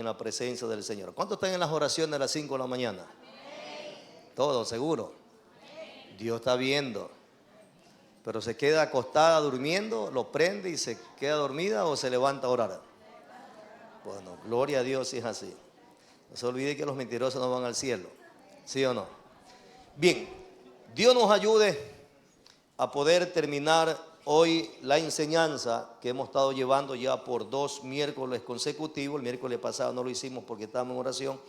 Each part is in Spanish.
en la presencia del Señor. ¿Cuántos están en las oraciones a las 5 de la mañana? Todos, seguro. Dios está viendo. Pero se queda acostada durmiendo, lo prende y se queda dormida o se levanta a orar. Bueno, gloria a Dios si es así. No se olvide que los mentirosos no van al cielo. ¿Sí o no? Bien, Dios nos ayude a poder terminar hoy la enseñanza que hemos estado llevando ya por 2 miércoles consecutivos. El miércoles pasado no lo hicimos porque estábamos en oración.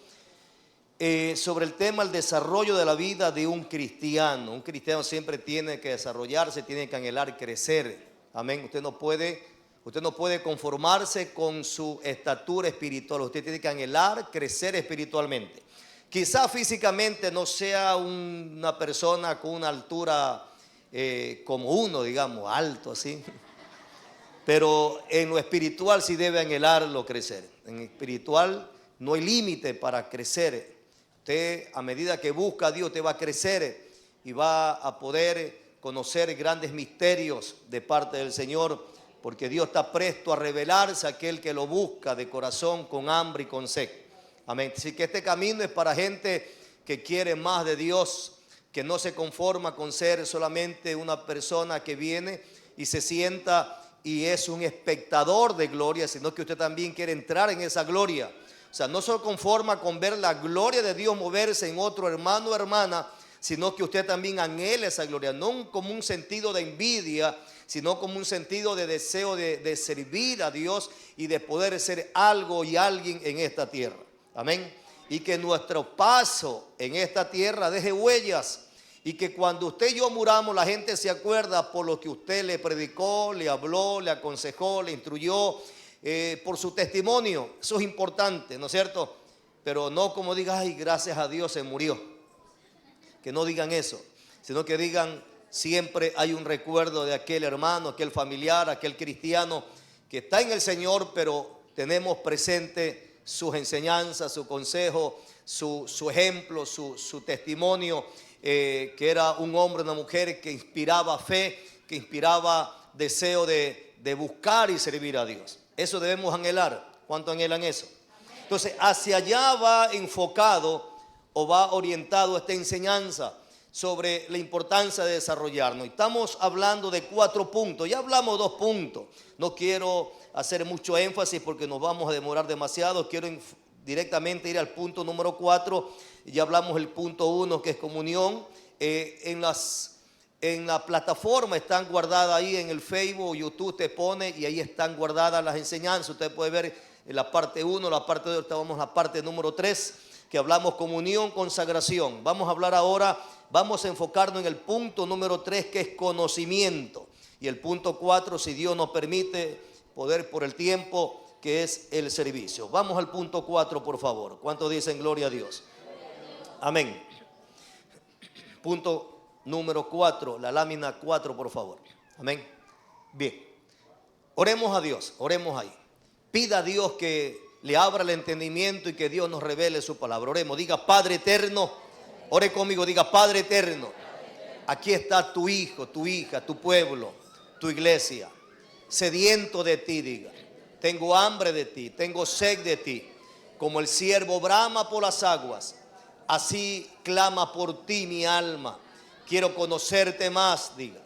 Sobre el tema del desarrollo de la vida de un cristiano. Un cristiano siempre tiene que desarrollarse, tiene que anhelar crecer. Amén. Usted no puede conformarse con su estatura espiritual. Usted tiene que anhelar crecer espiritualmente. Quizá físicamente no sea una persona con una altura como uno, digamos, alto así. Pero en lo espiritual sí debe anhelarlo crecer. En espiritual no hay límite para crecer. Usted, a medida que busca a Dios, usted va a crecer y va a poder conocer grandes misterios de parte del Señor, porque Dios está presto a revelarse a aquel que lo busca de corazón, con hambre y con sed. Amén. Así que este camino es para gente que quiere más de Dios, que no se conforma con ser solamente una persona que viene y se sienta y es un espectador de gloria, sino que usted también quiere entrar en esa gloria. O sea, no se conforma con ver la gloria de Dios moverse en otro hermano o hermana, sino que usted también anhela esa gloria, no como un sentido de envidia, sino como un sentido de deseo de servir a Dios y de poder ser algo y alguien en esta tierra. Amén. Y que nuestro paso en esta tierra deje huellas, y que cuando usted y yo muramos la gente se acuerda por lo que usted le predicó, le habló, le aconsejó, le instruyó, por su testimonio. Eso es importante, ¿no es cierto? Pero no como diga, ay, gracias a Dios se murió. Que no digan eso, sino que digan, siempre hay un recuerdo de aquel hermano, aquel familiar, aquel cristiano que está en el Señor, pero tenemos presente sus enseñanzas, su consejo, su ejemplo, su testimonio, que era un hombre, una mujer que inspiraba fe, que inspiraba deseo de buscar y servir a Dios. Eso debemos anhelar. ¿Cuánto anhelan eso? Entonces, hacia allá va enfocado o va orientado esta enseñanza sobre la importancia de desarrollarnos. Estamos hablando de 4 puntos. Ya hablamos 2 puntos. No quiero hacer mucho énfasis porque nos vamos a demorar demasiado. Quiero directamente ir al punto número 4. Ya hablamos el punto 1, que es comunión. En la plataforma están guardadas ahí en el Facebook o YouTube, te pone y ahí están guardadas las enseñanzas. Usted puede ver en la parte 1, la parte 2, estábamos en la parte número 3, que hablamos comunión, consagración. Vamos a hablar ahora, vamos a enfocarnos en el punto número 3, que es conocimiento. Y el punto 4, si Dios nos permite, poder por el tiempo, que es el servicio. Vamos al punto 4, por favor. ¿Cuántos dicen gloria a Dios? Amén. Punto número 4, la lámina 4, por favor. Amén. Bien. Oremos a Dios, oremos ahí. Pida a Dios que le abra el entendimiento y que Dios nos revele su palabra. Oremos, diga Padre eterno. Ore conmigo, diga Padre eterno. Aquí está tu hijo, tu hija, tu pueblo, tu iglesia. Sediento de ti, diga. Tengo hambre de ti, tengo sed de ti. Como el siervo brama por las aguas, así clama por ti mi alma. Quiero conocerte más, diga.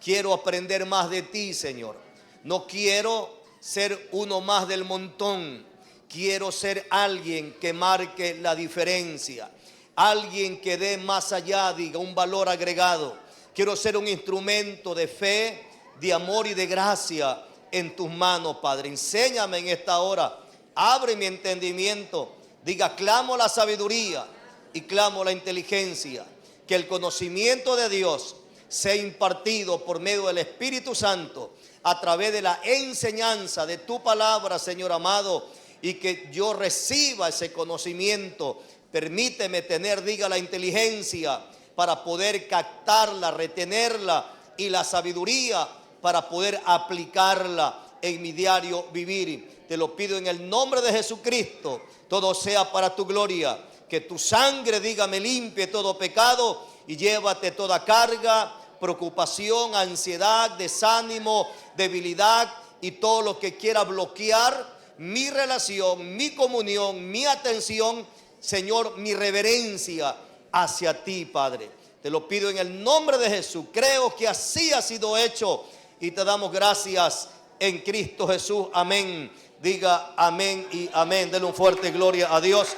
Quiero aprender más de ti, Señor. No quiero ser uno más del montón. Quiero ser alguien que marque la diferencia. Alguien que dé más allá, diga, un valor agregado. Quiero ser un instrumento de fe, de amor y de gracia en tus manos, Padre. Enséñame en esta hora. Abre mi entendimiento. Diga, clamo la sabiduría y clamo la inteligencia. Que el conocimiento de Dios sea impartido por medio del Espíritu Santo a través de la enseñanza de tu palabra, Señor amado, y que yo reciba ese conocimiento. Permíteme tener, diga, la inteligencia para poder captarla, retenerla, y la sabiduría para poder aplicarla en mi diario vivir. Te lo pido en el nombre de Jesucristo. Todo sea para tu gloria. Que tu sangre, diga, me limpie todo pecado y llévate toda carga, preocupación, ansiedad, desánimo, debilidad y todo lo que quiera bloquear mi relación, mi comunión, mi atención, Señor, mi reverencia hacia ti, Padre. Te lo pido en el nombre de Jesús. Creo que así ha sido hecho y te damos gracias en Cristo Jesús. Amén. Diga amén y amén. Denle un fuerte gloria a Dios.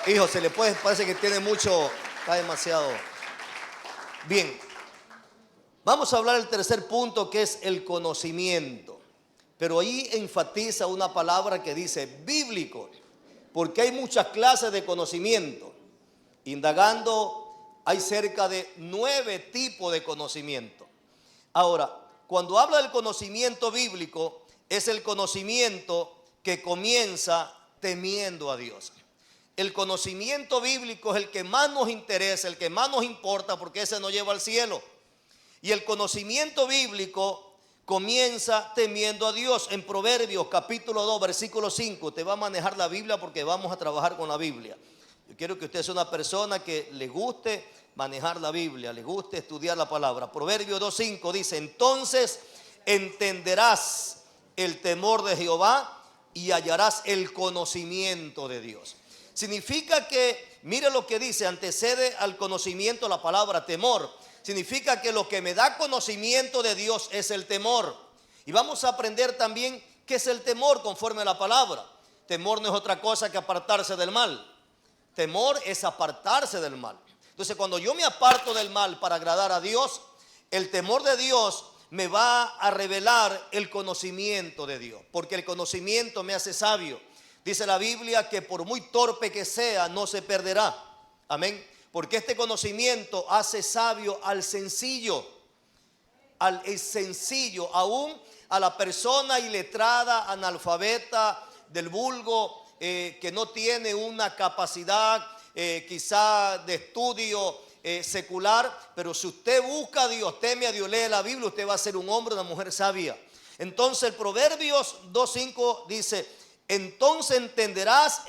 Hijo, se le puede, parece que tiene mucho, está demasiado. Bien, vamos a hablar del tercer punto, que es el conocimiento. Pero ahí enfatiza una palabra que dice bíblico, porque hay muchas clases de conocimiento. Indagando, hay cerca de 9 tipos de conocimiento. Ahora, cuando habla del conocimiento bíblico, es el conocimiento que comienza temiendo a Dios. El conocimiento bíblico es el que más nos interesa, el que más nos importa, porque ese nos lleva al cielo. Y el conocimiento bíblico comienza temiendo a Dios. En Proverbios capítulo 2 versículo 5, usted va a manejar la Biblia porque vamos a trabajar con la Biblia. Yo quiero que usted sea una persona que le guste manejar la Biblia, le guste estudiar la palabra. Proverbios 2:5 dice: entonces entenderás el temor de Jehová y hallarás el conocimiento de Dios. Significa que, mire lo que dice, antecede al conocimiento la palabra temor. Significa que lo que me da conocimiento de Dios es el temor. Y vamos a aprender también qué es el temor conforme a la palabra. Temor no es otra cosa que apartarse del mal. Temor es apartarse del mal. Entonces, cuando yo me aparto del mal para agradar a Dios, el temor de Dios me va a revelar el conocimiento de Dios, porque el conocimiento me hace sabio. Dice la Biblia que por muy torpe que sea, no se perderá. Amén. Porque este conocimiento hace sabio al sencillo. Al sencillo, aún a la persona iletrada, analfabeta, del vulgo, que no tiene una capacidad quizá de estudio secular. Pero si usted busca a Dios, teme a Dios, lee la Biblia, usted va a ser un hombre o una mujer sabia. Entonces el Proverbios 2:5 dice: entonces entenderás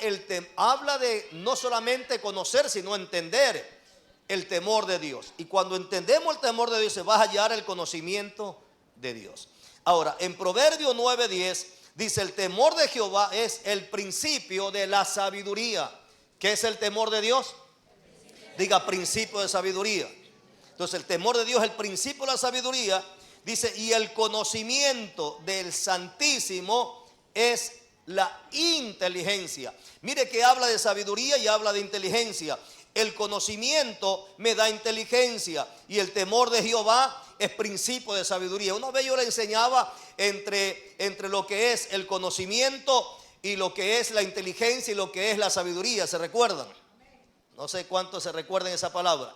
habla de no solamente conocer, sino entender el temor de Dios. Y cuando entendemos el temor de Dios, se va a hallar el conocimiento de Dios. Ahora, en Proverbios 9:10 dice: el temor de Jehová es el principio de la sabiduría. ¿Qué es el temor de Dios? Diga, principio de sabiduría. Entonces el temor de Dios es el principio de la sabiduría. Dice: y el conocimiento del Santísimo es la inteligencia. Mire que habla de sabiduría y habla de inteligencia. El conocimiento me da inteligencia y el temor de Jehová es principio de sabiduría. Una vez yo le enseñaba entre lo que es el conocimiento y lo que es la inteligencia y lo que es la sabiduría. ¿Se recuerdan? No sé cuántos se recuerdan esa palabra.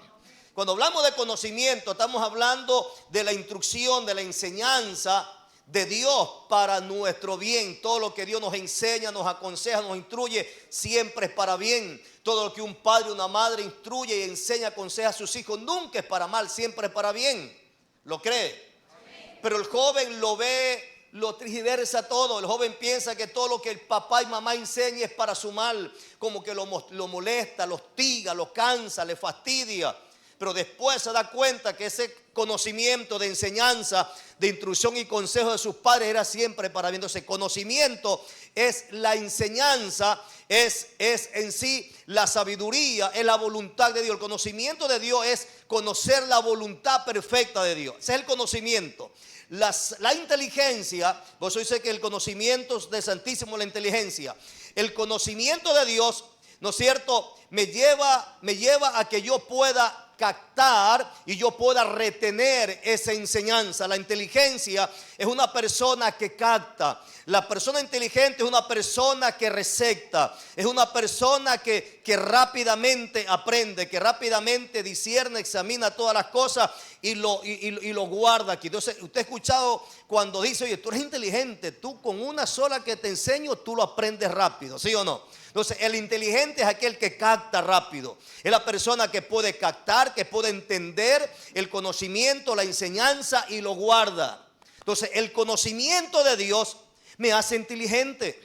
Cuando hablamos de conocimiento, estamos hablando de la instrucción, de la enseñanza de Dios para nuestro bien. Todo lo que Dios nos enseña, nos aconseja, nos instruye, siempre es para bien. Todo lo que un padre o una madre instruye y enseña, aconseja a sus hijos, nunca es para mal, siempre es para bien. ¿Lo cree? Amén. Pero el joven lo ve, lo tergiversa todo. El joven piensa que todo lo que el papá y mamá enseña es para su mal, como que lo molesta, lo hostiga, lo cansa, le fastidia. Pero después se da cuenta que ese conocimiento de enseñanza, de instrucción y consejo de sus padres era siempre para bien. Entonces, conocimiento es la enseñanza, es en sí la sabiduría, es la voluntad de Dios. El conocimiento de Dios es conocer la voluntad perfecta de Dios. Ese es el conocimiento. La inteligencia, por eso dice que el conocimiento de Santísimo es la inteligencia. El conocimiento de Dios, ¿no es cierto?, me lleva a que yo pueda captar y yo pueda retener esa enseñanza. La inteligencia es una persona que capta. La persona inteligente es una persona que recepta. Es una persona que rápidamente aprende, que rápidamente discierne, examina todas las cosas y lo guarda aquí. Entonces, usted ha escuchado cuando dice: oye, tú eres inteligente, tú con una sola que te enseño, tú lo aprendes rápido, ¿sí o no? Entonces, el inteligente es aquel que capta rápido. Es la persona que puede captar, que puede entender el conocimiento, la enseñanza y lo guarda. Entonces, el conocimiento de Dios me hace inteligente,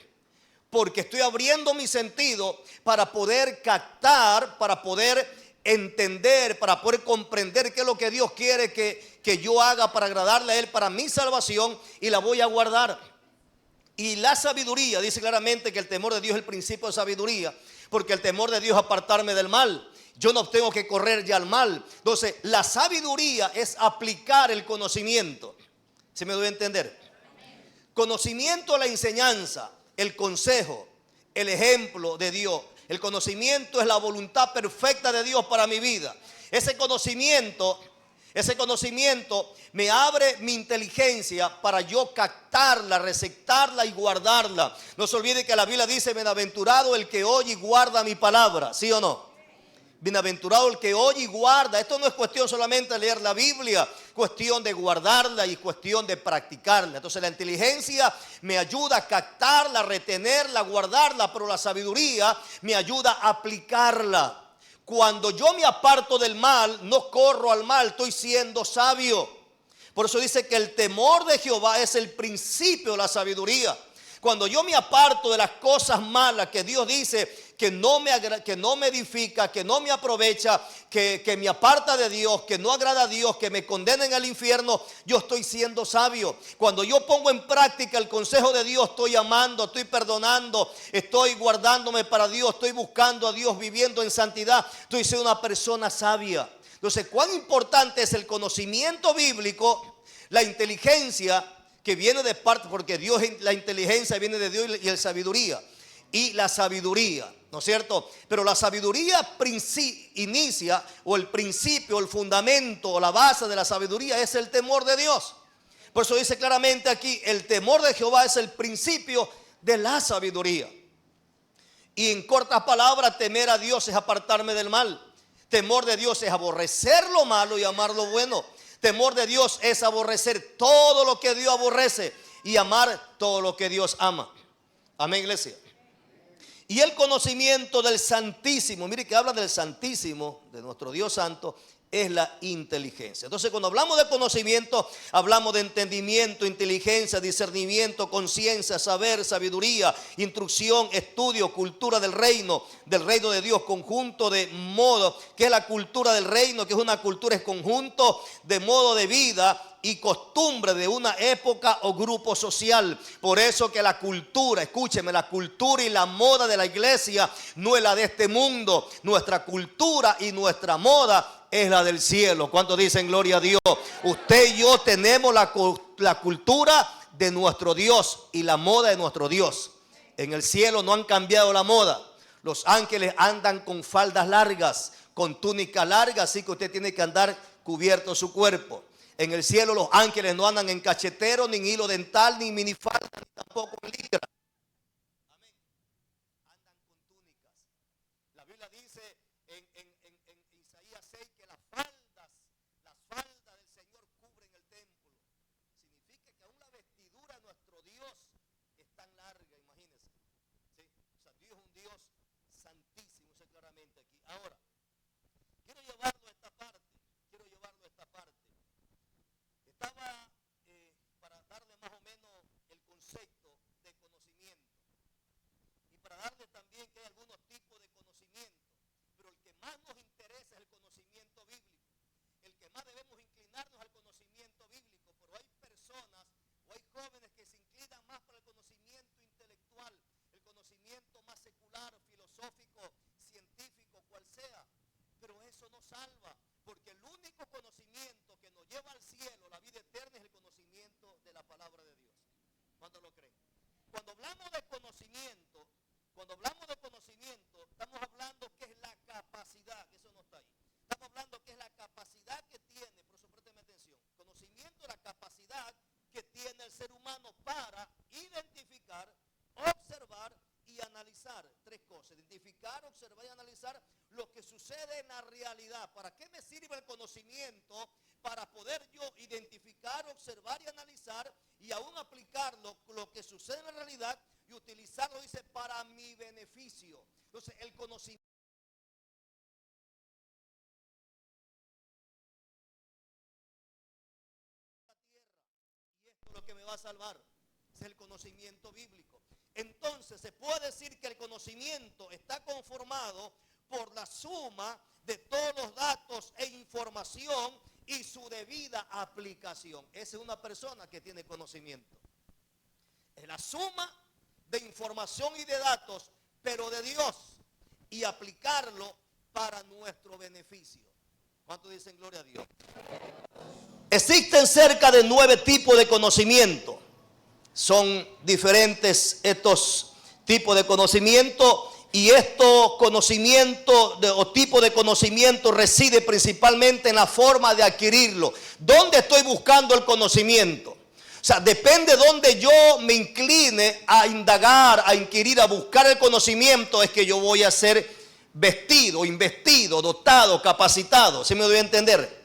porque estoy abriendo mi sentido para poder captar, para poder entender, para poder comprender qué es lo que Dios quiere que yo haga para agradarle a Él, para mi salvación, y la voy a guardar. Y la sabiduría, dice claramente que el temor de Dios es el principio de sabiduría, porque el temor de Dios es apartarme del mal. Yo no tengo que correr ya al mal. Entonces, la sabiduría es aplicar el conocimiento. ¿Se me doy a entender? Conocimiento a la enseñanza, el consejo, el ejemplo de Dios. El conocimiento es la voluntad perfecta de Dios para mi vida. Ese conocimiento me abre mi inteligencia para yo captarla, receptarla y guardarla. No se olvide que la Biblia dice: bienaventurado el que oye y guarda mi palabra. ¿Sí o no? Bienaventurado el que oye y guarda. Esto no es cuestión solamente de leer la Biblia, cuestión de guardarla y cuestión de practicarla. Entonces la inteligencia me ayuda a captarla, retenerla, guardarla, pero la sabiduría me ayuda a aplicarla. Cuando yo me aparto del mal, no corro al mal, estoy siendo sabio. Por eso dice que el temor de Jehová es el principio de la sabiduría. Cuando yo me aparto de las cosas malas que Dios dice que no me edifica, que no me aprovecha, que me aparta de Dios, que no agrada a Dios, que me condena en el infierno, yo estoy siendo sabio. Cuando yo pongo en práctica el consejo de Dios, estoy amando, estoy perdonando, estoy guardándome para Dios, estoy buscando a Dios, viviendo en santidad, estoy siendo una persona sabia. Entonces, ¿cuán importante es el conocimiento bíblico, la inteligencia que viene de parte? Porque Dios, la inteligencia viene de Dios y la sabiduría. Y la sabiduría, ¿no es cierto? Pero la sabiduría inicia, o el principio, el fundamento, o la base de la sabiduría es el temor de Dios. Por eso dice claramente aquí: el temor de Jehová es el principio de la sabiduría. Y en cortas palabras, temer a Dios es apartarme del mal. Temor de Dios es aborrecer lo malo y amar lo bueno. Temor de Dios es aborrecer todo lo que Dios aborrece y amar todo lo que Dios ama. Amén, iglesia. Y el conocimiento del Santísimo, mire que habla del Santísimo, de nuestro Dios Santo, es la inteligencia. Entonces, cuando hablamos de conocimiento, hablamos de entendimiento, inteligencia, discernimiento, conciencia, saber, sabiduría, instrucción, estudio, cultura del reino de Dios, conjunto de modo, que es la cultura del reino, que es una cultura, es conjunto de modo de vida y costumbre de una época o grupo social. Por eso que la cultura, escúcheme, la cultura y la moda de la iglesia no es la de este mundo. Nuestra cultura y nuestra moda es la del cielo. ¿Cuántos dicen gloria a Dios? Usted y yo tenemos la cultura de nuestro Dios y la moda de nuestro Dios. En el cielo no han cambiado la moda. Los ángeles andan con faldas largas, con túnica larga, así que usted tiene que andar cubierto su cuerpo. En el cielo los ángeles no andan en cachetero, ni en hilo dental, ni minifalda, ni tampoco en licra. Amén. Andan con túnicas. La Biblia dice en Isaías 6 que las faldas del Señor cubren el templo. Significa que aún la vestidura de nuestro Dios es tan larga, imagínense. ¿Sí? O sea, Dios es un Dios santísimo, eso claramente aquí. Ahora, quiero llevarlo a esta parte. Estaba para darle más o menos el concepto de conocimiento y para darle también que hay algunos tipos de conocimiento, pero el que más nos interesa es el conocimiento bíblico, el que más debemos inclinarnos al conocimiento bíblico. Pero hay personas o hay jóvenes que se inclinan más para el conocimiento intelectual, el conocimiento más secular, filosófico, científico, cual sea, pero eso no salva. Porque el único conocimiento que nos lleva al cielo, la vida eterna, es el conocimiento de la palabra de Dios. ¿Cuántos lo creen? Cuando hablamos de conocimiento, estamos hablando que es la capacidad, que eso no está ahí. Estamos hablando que es la capacidad que tiene, por eso présteme atención. Conocimiento es la capacidad que tiene el ser humano para identificar, observar y analizar. Tres cosas: identificar, observar y analizar lo que sucede en la realidad. ¿Para qué me sirve el conocimiento? Para poder yo identificar, observar y analizar y aún aplicar lo que sucede en la realidad y utilizarlo, dice, para mi beneficio. Entonces, el conocimiento de la tierra, y esto es lo que me va a salvar, es el conocimiento bíblico. Entonces, se puede decir que el conocimiento está conformado por la suma de todos los datos e información y su debida aplicación. Esa es una persona que tiene conocimiento. Es la suma de información y de datos, pero de Dios, y aplicarlo para nuestro beneficio. ¿Cuántos dicen gloria a Dios? Existen cerca de 9 tipos de conocimiento. Son diferentes estos tipos de conocimiento, y estos conocimientos o tipo de conocimiento reside principalmente en la forma de adquirirlo. ¿Dónde estoy buscando el conocimiento? O sea, depende de donde yo me incline a indagar, a inquirir, a buscar el conocimiento, es que yo voy a ser vestido, investido, dotado, capacitado. ¿Sí me doy a entender?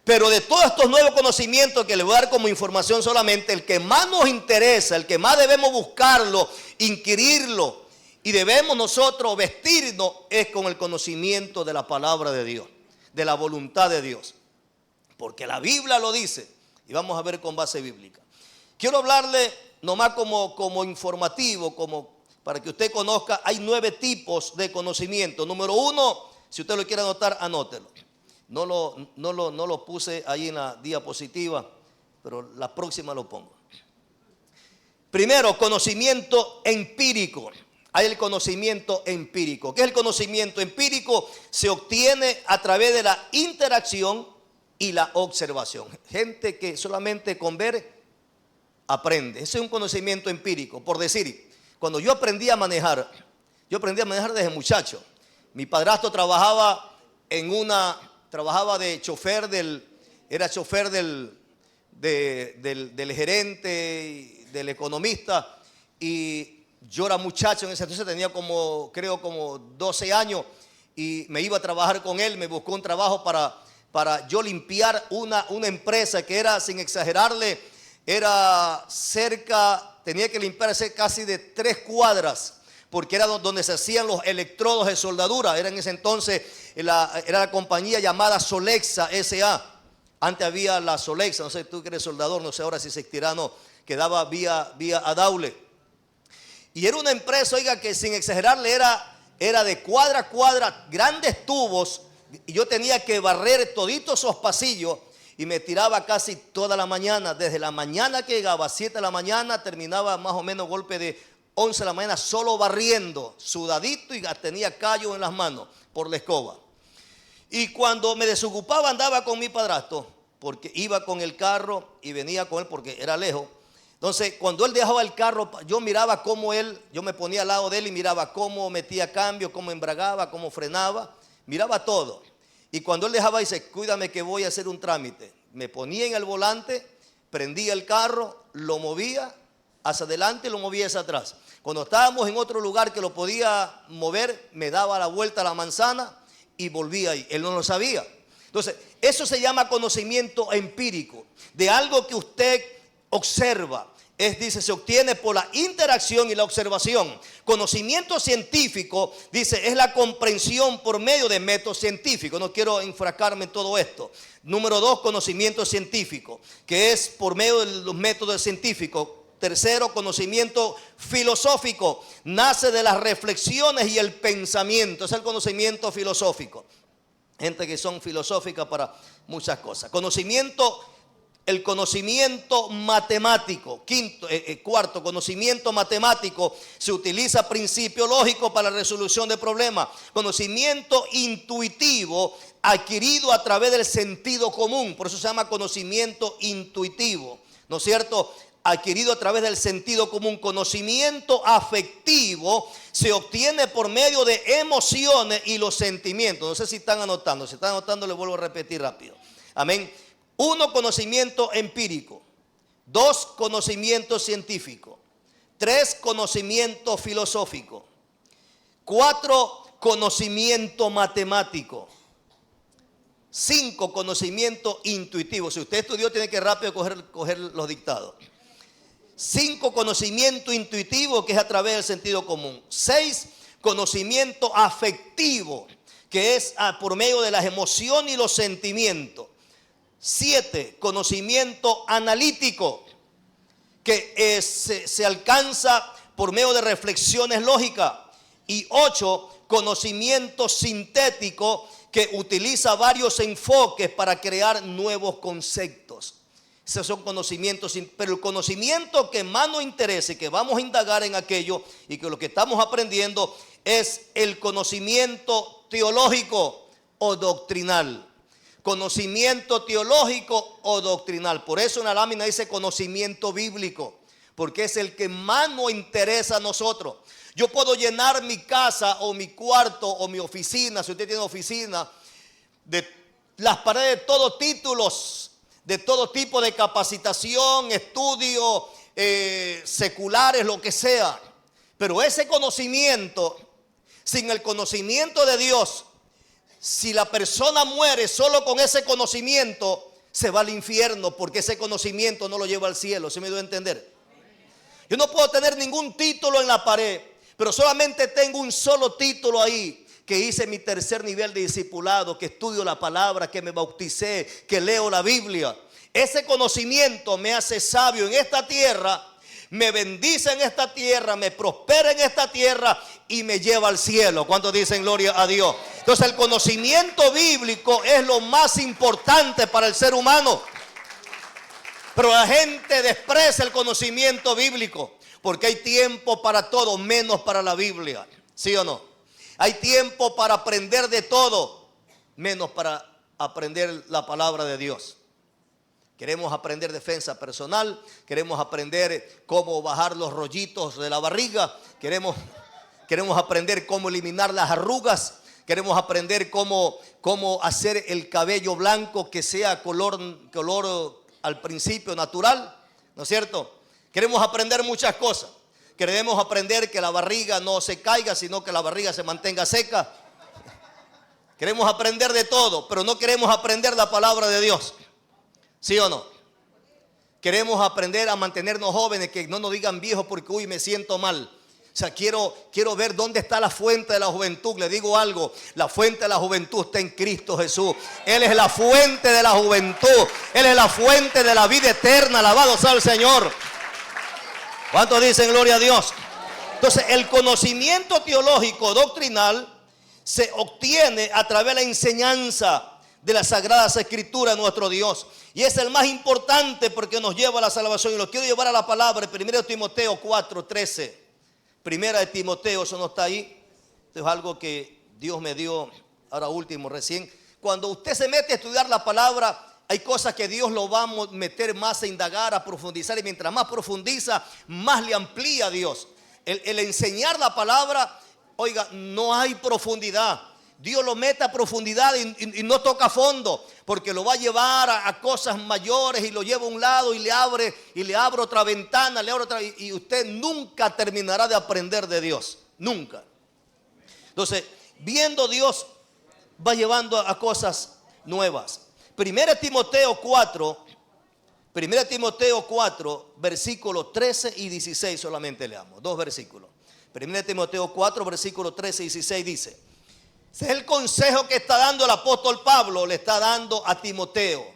Pero de todos estos nuevos conocimientos que les voy a dar como información solamente, el que más nos interesa, el que más debemos buscarlo, inquirirlo, y debemos nosotros vestirnos, es con el conocimiento de la palabra de Dios, de la voluntad de Dios. Porque la Biblia lo dice, y vamos a ver con base bíblica. Quiero hablarle nomás como informativo, como para que usted conozca. Hay 9 tipos de conocimiento. Número 1, si usted lo quiere anotar, anótelo. No lo puse ahí en la diapositiva, pero la próxima lo pongo. Primero, conocimiento empírico. Hay el conocimiento empírico. ¿Qué es el conocimiento empírico? Se obtiene a través de la interacción y la observación. Gente que solamente con ver aprende. Ese es un conocimiento empírico. Por decir, cuando yo aprendí a manejar desde muchacho. Mi padrastro trabajaba de chofer era chofer del gerente, del economista, y yo era muchacho en ese entonces, tenía como 12 años, y me iba a trabajar con él. Me buscó un trabajo para yo limpiar una empresa que era, sin exagerarle, era tenía que limpiarse casi de 3 cuadras, porque era donde se hacían los electrodos de soldadura. Era en ese entonces, era la compañía llamada Solexa S.A. Antes había la Solexa, no sé, tú que eres soldador, no sé ahora si se estirá, no, que daba vía a Daule. Y era una empresa, oiga, que sin exagerarle era de cuadra a cuadra, grandes tubos, y yo tenía que barrer toditos esos pasillos, y me tiraba casi toda la mañana. Desde la mañana que llegaba a 7 de la mañana, terminaba más o menos golpe de 11 de la mañana, solo barriendo, sudadito, y tenía callo en las manos por la escoba. Y cuando me desocupaba, andaba con mi padrastro, porque iba con el carro y venía con él porque era lejos. Entonces, cuando él dejaba el carro, yo miraba cómo yo me ponía al lado de él y miraba cómo metía cambio, cómo embragaba, cómo frenaba, miraba todo. Y cuando él dejaba, dice, cuídame que voy a hacer un trámite. Me ponía en el volante, prendía el carro, lo movía hacia adelante y lo movía hacia atrás. Cuando estábamos en otro lugar que lo podía mover, me daba la vuelta a la manzana y volvía ahí. Él no lo sabía. Entonces, eso se llama conocimiento empírico, de algo que usted observa. Dice, se obtiene por la interacción y la observación. Conocimiento científico, dice, es la comprensión por medio de métodos científicos. No quiero enfrascarme en todo esto. Número 2, conocimiento científico, que es por medio de los métodos científicos. Tercero, conocimiento filosófico, nace de las reflexiones y el pensamiento. Es el conocimiento filosófico. Gente que son filosóficas para muchas cosas. El conocimiento matemático. Cuarto, conocimiento matemático. Se utiliza principio lógico para la resolución de problemas. Conocimiento intuitivo, adquirido a través del sentido común. Por eso se llama conocimiento intuitivo, ¿no es cierto? Adquirido a través del sentido común. Conocimiento afectivo se obtiene por medio de emociones y los sentimientos. No sé si están anotando. Si están anotando, les vuelvo a repetir rápido. Amén. 1, conocimiento empírico. 2, conocimiento científico. 3, conocimiento filosófico. 4, conocimiento matemático. 5, conocimiento intuitivo. Si usted estudió, tiene que rápido coger los dictados. 5, conocimiento intuitivo, que es a través del sentido común. 6, conocimiento afectivo, que es por medio de las emociones y los sentimientos. 7, conocimiento analítico, que se alcanza por medio de reflexiones lógicas. Y 8, conocimiento sintético, que utiliza varios enfoques para crear nuevos conceptos. Esos son conocimientos, pero el conocimiento que más nos interesa y que vamos a indagar en aquello y que lo que estamos aprendiendo es el conocimiento teológico o doctrinal. Conocimiento teológico o doctrinal. Por eso en la lámina dice conocimiento bíblico, porque es el que más nos interesa a nosotros. Yo puedo llenar mi casa o mi cuarto o mi oficina, si usted tiene oficina, de las paredes de todos títulos, de todo tipo de capacitación, estudios seculares, lo que sea. Pero ese conocimiento, sin el conocimiento de Dios, si la persona muere solo con ese conocimiento, se va al infierno, porque ese conocimiento no lo lleva al cielo. ¿Se me dio a entender? Yo no puedo tener ningún título en la pared, pero solamente tengo un solo título ahí, que hice mi tercer nivel de discipulado, que estudio la palabra, que me bauticé, que leo la Biblia. Ese conocimiento me hace sabio en esta tierra, me bendice en esta tierra, me prospera en esta tierra y me lleva al cielo. ¿Cuántos dicen gloria a Dios? Entonces el conocimiento bíblico es lo más importante para el ser humano. Pero la gente desprecia el conocimiento bíblico, porque hay tiempo para todo, menos para la Biblia. ¿Sí o no? Hay tiempo para aprender de todo, menos para aprender la palabra de Dios. Queremos aprender defensa personal, queremos aprender cómo bajar los rollitos de la barriga, queremos aprender cómo eliminar las arrugas, queremos aprender cómo hacer el cabello blanco que sea color al principio natural, ¿no es cierto? Queremos aprender muchas cosas. Queremos aprender que la barriga no se caiga, sino que la barriga se mantenga seca. Queremos aprender de todo, pero no queremos aprender la palabra de Dios. ¿Sí o no? Queremos aprender a mantenernos jóvenes, que no nos digan viejos porque uy, me siento mal. O sea, quiero ver dónde está la fuente de la juventud. Le digo algo, la fuente de la juventud está en Cristo Jesús. Él es la fuente de la juventud. Él es la fuente de la vida eterna. Alabado sea el Señor. ¿Cuántos dicen gloria a Dios? Entonces el conocimiento teológico doctrinal se obtiene a través de la enseñanza de las Sagradas Escrituras de nuestro Dios. Y es el más importante porque nos lleva a la salvación. Y lo quiero llevar a la palabra, 1 Timoteo 4:13. Primera de Timoteo, eso no está ahí. Esto es algo que Dios me dio ahora último, recién. Cuando usted se mete a estudiar la palabra, hay cosas que Dios lo va a meter más a indagar, a profundizar. Y mientras más profundiza, más le amplía a Dios. El enseñar la palabra, oiga, no hay profundidad. Dios lo mete a profundidad y no toca a fondo, porque lo va a llevar a cosas mayores y lo lleva a un lado y le abre otra ventana, le abre otra, y usted nunca terminará de aprender de Dios, nunca. Entonces, viendo Dios va llevando a cosas nuevas. 1 Timoteo 4, versículos 13 y 16 solamente leamos, dos versículos. 1 Timoteo 4, versículos 13 y 16 dice: ese es el consejo que está dando el apóstol Pablo, le está dando a Timoteo,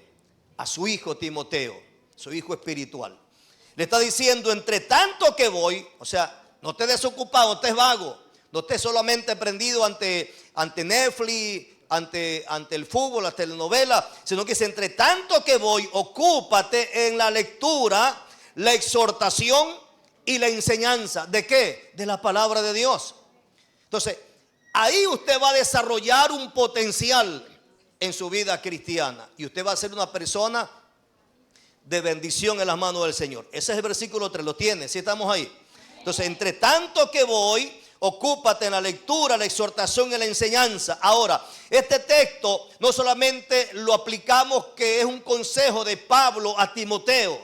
a su hijo Timoteo, su hijo espiritual. Le está diciendo, entre tanto que voy, o sea, no estés desocupado, no estés vago, no estés solamente prendido ante Netflix, ante el fútbol, las telenovelas, sino que dice, entre tanto que voy, ocúpate en la lectura, la exhortación y la enseñanza. ¿De qué? De la palabra de Dios. Entonces, ahí usted va a desarrollar un potencial en su vida cristiana y usted va a ser una persona de bendición en las manos del Señor. Ese es el versículo 3, lo tiene, si estamos ahí. Entonces, entre tanto que voy, ocúpate en la lectura, la exhortación y la enseñanza. Ahora, este texto no solamente lo aplicamos que es un consejo de Pablo a Timoteo,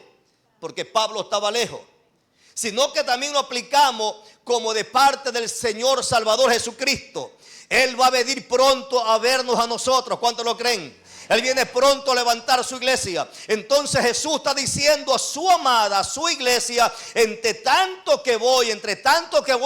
porque Pablo estaba lejos, sino que también lo aplicamos como de parte del Señor Salvador Jesucristo. Él va a venir pronto a vernos a nosotros. ¿Cuántos lo creen? Él viene pronto a levantar su iglesia. Entonces Jesús está diciendo a su amada, a su iglesia, entre tanto que voy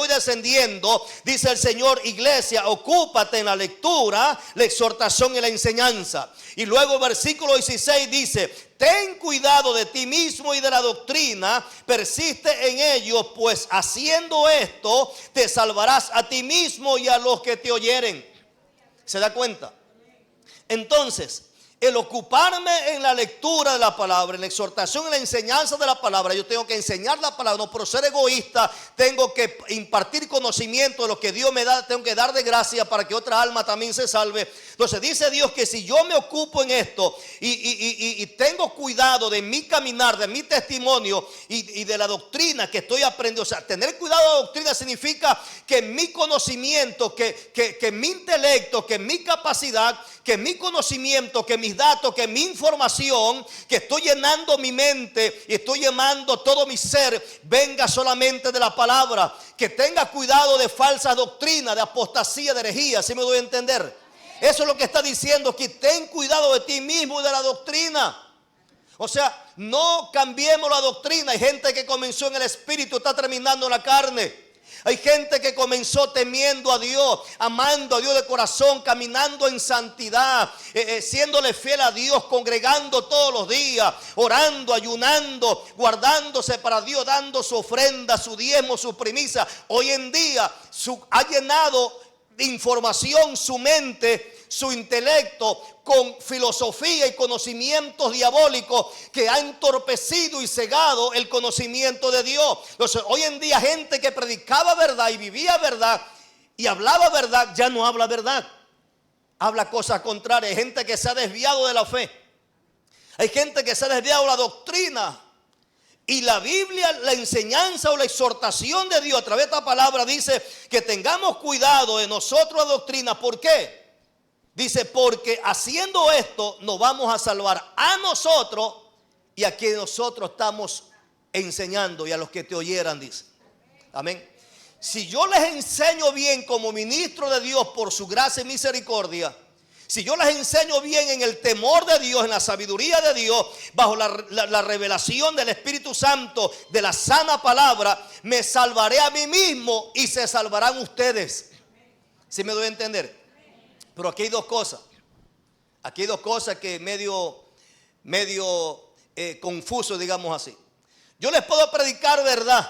descendiendo, dice el Señor, iglesia, ocúpate en la lectura, la exhortación y la enseñanza. Y luego el versículo 16 dice, ten cuidado de ti mismo y de la doctrina, persiste en ello, pues haciendo esto te salvarás a ti mismo y a los que te oyeren. ¿Se da cuenta? Entonces, el ocuparme en la lectura de la palabra, en la exhortación, en la enseñanza de la palabra. Yo tengo que enseñar la palabra, no por ser egoísta. Tengo que impartir conocimiento de lo que Dios me da. Tengo que dar de gracia para que otra alma también se salve. Entonces dice Dios que si yo me ocupo en esto y tengo cuidado de mi caminar, de mi testimonio y de la doctrina que estoy aprendiendo. O sea, tener cuidado de la doctrina significa que mi conocimiento, que mi intelecto, que mi capacidad, que mi conocimiento, que mis datos, que mi información, que estoy llenando mi mente y estoy llenando todo mi ser, venga solamente de la palabra. Que tenga cuidado de falsas doctrinas, de apostasía, de herejía. ¿Sí me doy a entender? Eso es lo que está diciendo, que ten cuidado de ti mismo y de la doctrina. O sea, no cambiemos la doctrina. Hay gente que comenzó en el espíritu, está terminando en la carne. Hay gente que comenzó temiendo a Dios, amando a Dios de corazón, caminando en santidad, siéndole fiel a Dios, congregando todos los días, orando, ayunando, guardándose para Dios, dando su ofrenda, su diezmo, su primicia. Hoy en día ha llenado de información su mente, su intelecto, con filosofía y conocimientos diabólicos que ha entorpecido y cegado el conocimiento de Dios. Entonces, hoy en día gente que predicaba verdad y vivía verdad y hablaba verdad, ya no habla verdad. Habla cosas contrarias. Hay gente que se ha desviado de la fe. Hay gente que se ha desviado de la doctrina. Y la Biblia, la enseñanza o la exhortación de Dios a través de esta palabra dice que tengamos cuidado de nosotros la doctrina. ¿Por qué? Dice, porque haciendo esto nos vamos a salvar a nosotros y a quienes nosotros estamos enseñando y a los que te oyeran, dice. Amén. Si yo les enseño bien como ministro de Dios por su gracia y misericordia, si yo les enseño bien en el temor de Dios, en la sabiduría de Dios, bajo la revelación del Espíritu Santo, de la sana palabra, me salvaré a mí mismo y se salvarán ustedes. ¿Sí me doy a entender? Pero aquí hay dos cosas. Aquí hay dos cosas que medio confuso, digamos así. Yo les puedo predicar verdad.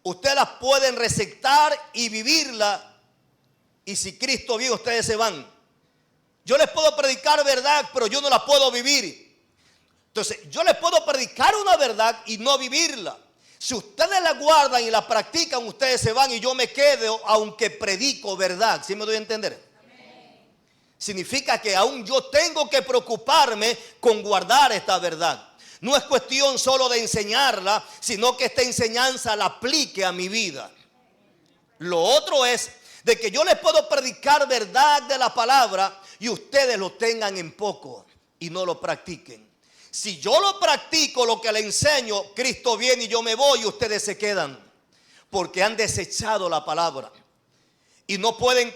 Ustedes las pueden recetar y vivirla. Y si Cristo vive, ustedes se van. Yo les puedo predicar verdad, pero yo no la puedo vivir. Entonces, yo les puedo predicar una verdad y no vivirla. Si ustedes la guardan y la practican, ustedes se van y yo me quedo aunque predico verdad. ¿Sí me doy a entender? Significa que aún yo tengo que preocuparme con guardar esta verdad. No es cuestión solo de enseñarla, sino que esta enseñanza la aplique a mi vida. Lo otro es de que yo les puedo predicar verdad de la palabra y ustedes lo tengan en poco y no lo practiquen. Si yo lo practico, lo que le enseño, Cristo viene y yo me voy y ustedes se quedan. Porque han desechado la palabra. Y no pueden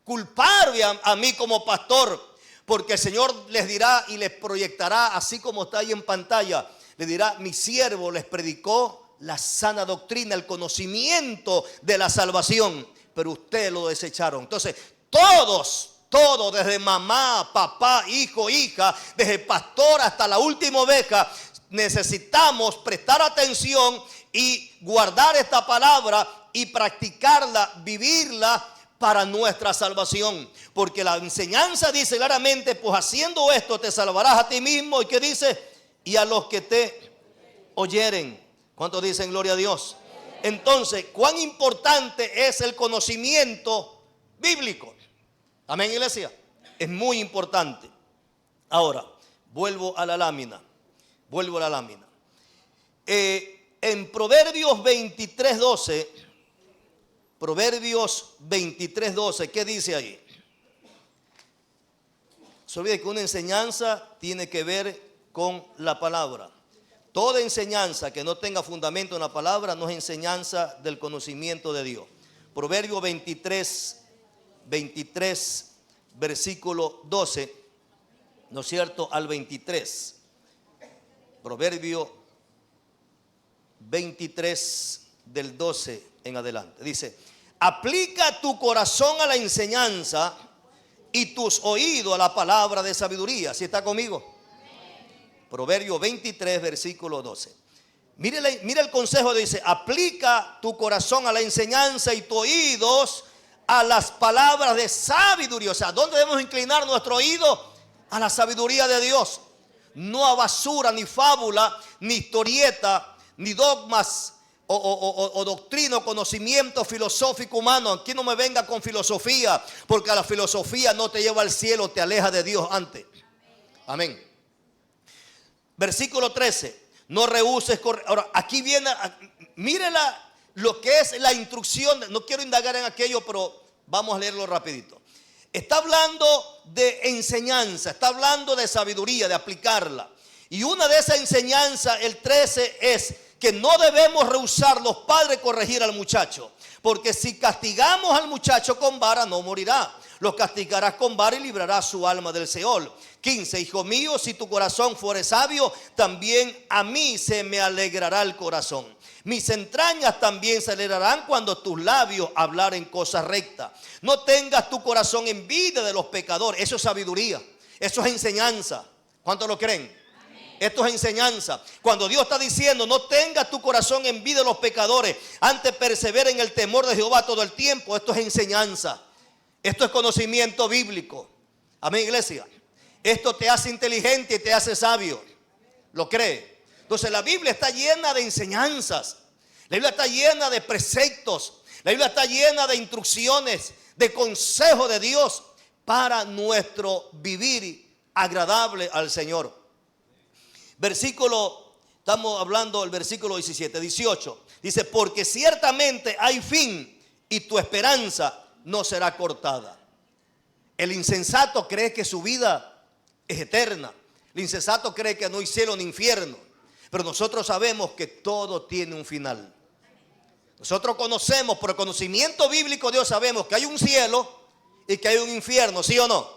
culparme a mí como pastor, porque el Señor les dirá y les proyectará, así como está ahí en pantalla, le dirá: mi siervo les predicó la sana doctrina, el conocimiento de la salvación, pero ustedes lo desecharon. Entonces todos, desde mamá, papá, hijo, hija, desde pastor hasta la última oveja, necesitamos prestar atención y guardar esta palabra y practicarla, vivirla para nuestra salvación. Porque la enseñanza dice claramente: pues haciendo esto te salvarás a ti mismo. ¿Y qué dice? Y a los que te oyeren. ¿Cuántos dicen gloria a Dios? Entonces, ¿cuán importante es el conocimiento bíblico? Amén, iglesia. Es muy importante. Ahora, vuelvo a la lámina. En Proverbios 23:12, Proverbios 23:12, ¿qué dice ahí? Se olvide que una enseñanza tiene que ver con la palabra. Toda enseñanza que no tenga fundamento en la palabra no es enseñanza del conocimiento de Dios. Proverbios 23, versículo 12, ¿no es cierto? Al 23. Proverbio 23 del 12 en adelante. Dice: aplica tu corazón a la enseñanza y tus oídos a la palabra de sabiduría. ¿Sí está conmigo? Proverbio 23, versículo 12. Mire el consejo, dice: aplica tu corazón a la enseñanza y tus oídos a las palabras de sabiduría. O sea, ¿dónde debemos inclinar nuestro oído? a la sabiduría de Dios. No a basura, ni fábula, ni historieta, ni dogmas o doctrina o conocimiento filosófico humano. Aquí no me venga con filosofía, porque la filosofía no te lleva al cielo, te aleja de Dios antes. Amén. Versículo 13. No rehuses correr. Ahora, aquí viene, mírela lo que es la instrucción. No quiero indagar en aquello, pero vamos a leerlo rapidito. Está hablando de enseñanza, está hablando de sabiduría, de aplicarla. Y una de esas enseñanzas, el 13, es que no debemos rehusar los padres corregir al muchacho. Porque si castigamos al muchacho con vara, no morirá. Lo castigarás con vara y librarás su alma del Seol. 15. Hijo mío, si tu corazón fuere sabio, también a mí se me alegrará el corazón. Mis entrañas también se alegrarán cuando tus labios hablaren cosas rectas. No tengas tu corazón envidia de los pecadores. Eso es sabiduría. Eso es enseñanza. ¿Cuántos lo creen? Esto es enseñanza. Cuando Dios está diciendo, no tengas tu corazón envidia de los pecadores, antes persevera en el temor de Jehová todo el tiempo. Esto es enseñanza. Esto es conocimiento bíblico. Amén, iglesia. Esto te hace inteligente y te hace sabio. ¿Lo cree? Entonces la Biblia está llena de enseñanzas. La Biblia está llena de preceptos. La Biblia está llena de instrucciones, de consejo de Dios para nuestro vivir agradable al Señor. Estamos hablando del versículo 17, 18. Dice, porque ciertamente hay fin y tu esperanza no será cortada. El insensato cree que su vida es eterna. El insensato cree que no hay cielo ni infierno. Pero nosotros sabemos que todo tiene un final. Nosotros conocemos, por el conocimiento bíblico de Dios, sabemos que hay un cielo y que hay un infierno, ¿sí o no?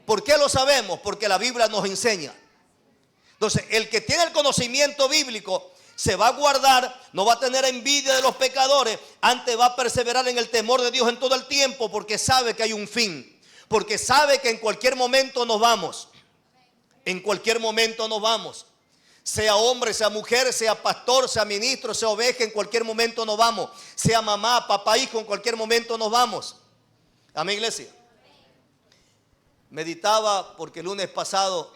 ¿Por qué lo sabemos? Porque la Biblia nos enseña. Entonces, el que tiene el conocimiento bíblico se va a guardar, no va a tener envidia de los pecadores, antes va a perseverar en el temor de Dios en todo el tiempo, porque sabe que hay un fin, porque sabe que en cualquier momento nos vamos. En cualquier momento nos vamos. Sea hombre, sea mujer, sea pastor, sea ministro, sea oveja, en cualquier momento nos vamos. Sea mamá, papá, hijo, en cualquier momento nos vamos. Amén, iglesia. Meditaba porque el lunes pasado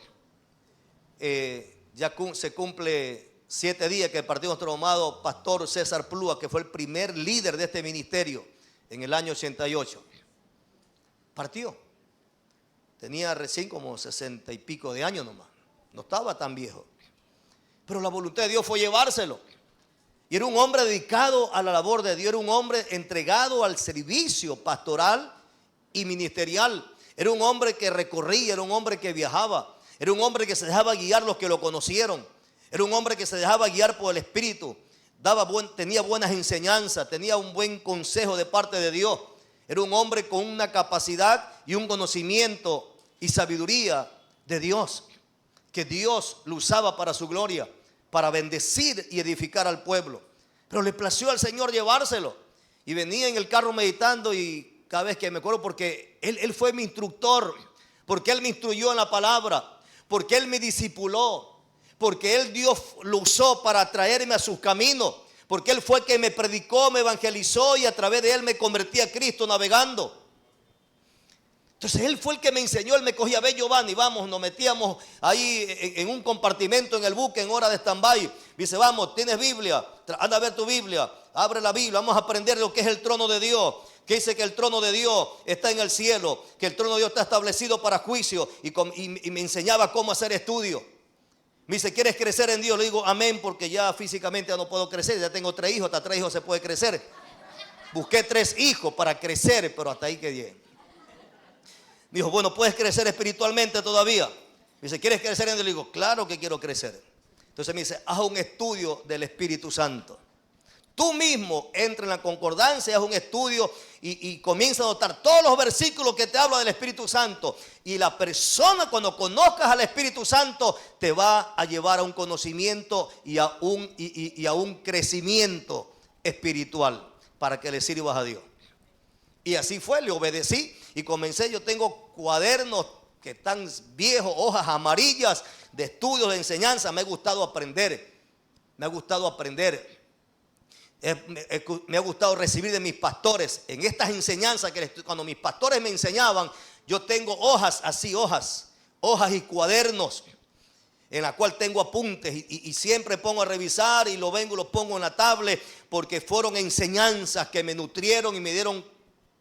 ya se cumple 7 días que partió nuestro amado pastor César Plúa, que fue el primer líder de este ministerio en el año 88. Partió. Tenía recién como 60 y pico de años nomás. No estaba tan viejo. Pero la voluntad de Dios fue llevárselo. Y era un hombre dedicado a la labor de Dios. Era un hombre entregado al servicio pastoral y ministerial. Era un hombre que recorría, era un hombre que viajaba. Era un hombre que se dejaba guiar los que lo conocieron. Era un hombre que se dejaba guiar por el Espíritu. Tenía buenas enseñanzas, tenía un buen consejo de parte de Dios. Era un hombre con una capacidad y un conocimiento y sabiduría de Dios, que Dios lo usaba para su gloria, para bendecir y edificar al pueblo. Pero le plació al Señor llevárselo. Y venía en el carro meditando, y cada vez que me acuerdo, porque él fue mi instructor, porque él me instruyó en la palabra, porque él me discipuló, porque él Dios lo usó para traerme a sus caminos, porque él fue el que me predicó, me evangelizó, y a través de él me convertí a Cristo navegando. Entonces él fue el que me enseñó. Él me cogía, ve Giovanni, vamos, nos metíamos ahí en un compartimento en el buque en hora de stand-by. Dice, vamos, ¿tienes Biblia? Anda a ver tu Biblia, abre la Biblia, vamos a aprender lo que es el trono de Dios. Que dice que el trono de Dios está en el cielo, que el trono de Dios está establecido para juicio, y me enseñaba cómo hacer estudio. Me dice, ¿quieres crecer en Dios? Le digo, amén, porque ya físicamente ya no puedo crecer, ya tengo 3 hijos, hasta 3 hijos se puede crecer. Busqué 3 hijos para crecer, pero hasta ahí quedé. Me dijo, bueno, ¿puedes crecer espiritualmente todavía? Me dice, ¿quieres crecer en Dios? Le digo, claro que quiero crecer. Entonces me dice, haz un estudio del Espíritu Santo. Tú mismo entra en la concordancia, haz un estudio y comienza a notar todos los versículos que te hablan del Espíritu Santo. Y la persona, cuando conozcas al Espíritu Santo, te va a llevar a un conocimiento y a un crecimiento espiritual para que le sirvas a Dios. Y así fue, le obedecí y comencé. Yo tengo cuadernos que están viejos, hojas amarillas de estudios, de enseñanza. Me ha gustado aprender. Me ha gustado aprender. Me ha gustado recibir de mis pastores en estas enseñanzas, que cuando mis pastores me enseñaban, yo tengo hojas así, hojas hojas y cuadernos en la cual tengo apuntes y siempre pongo a revisar y lo vengo y lo pongo en la tablet porque fueron enseñanzas que me nutrieron y me dieron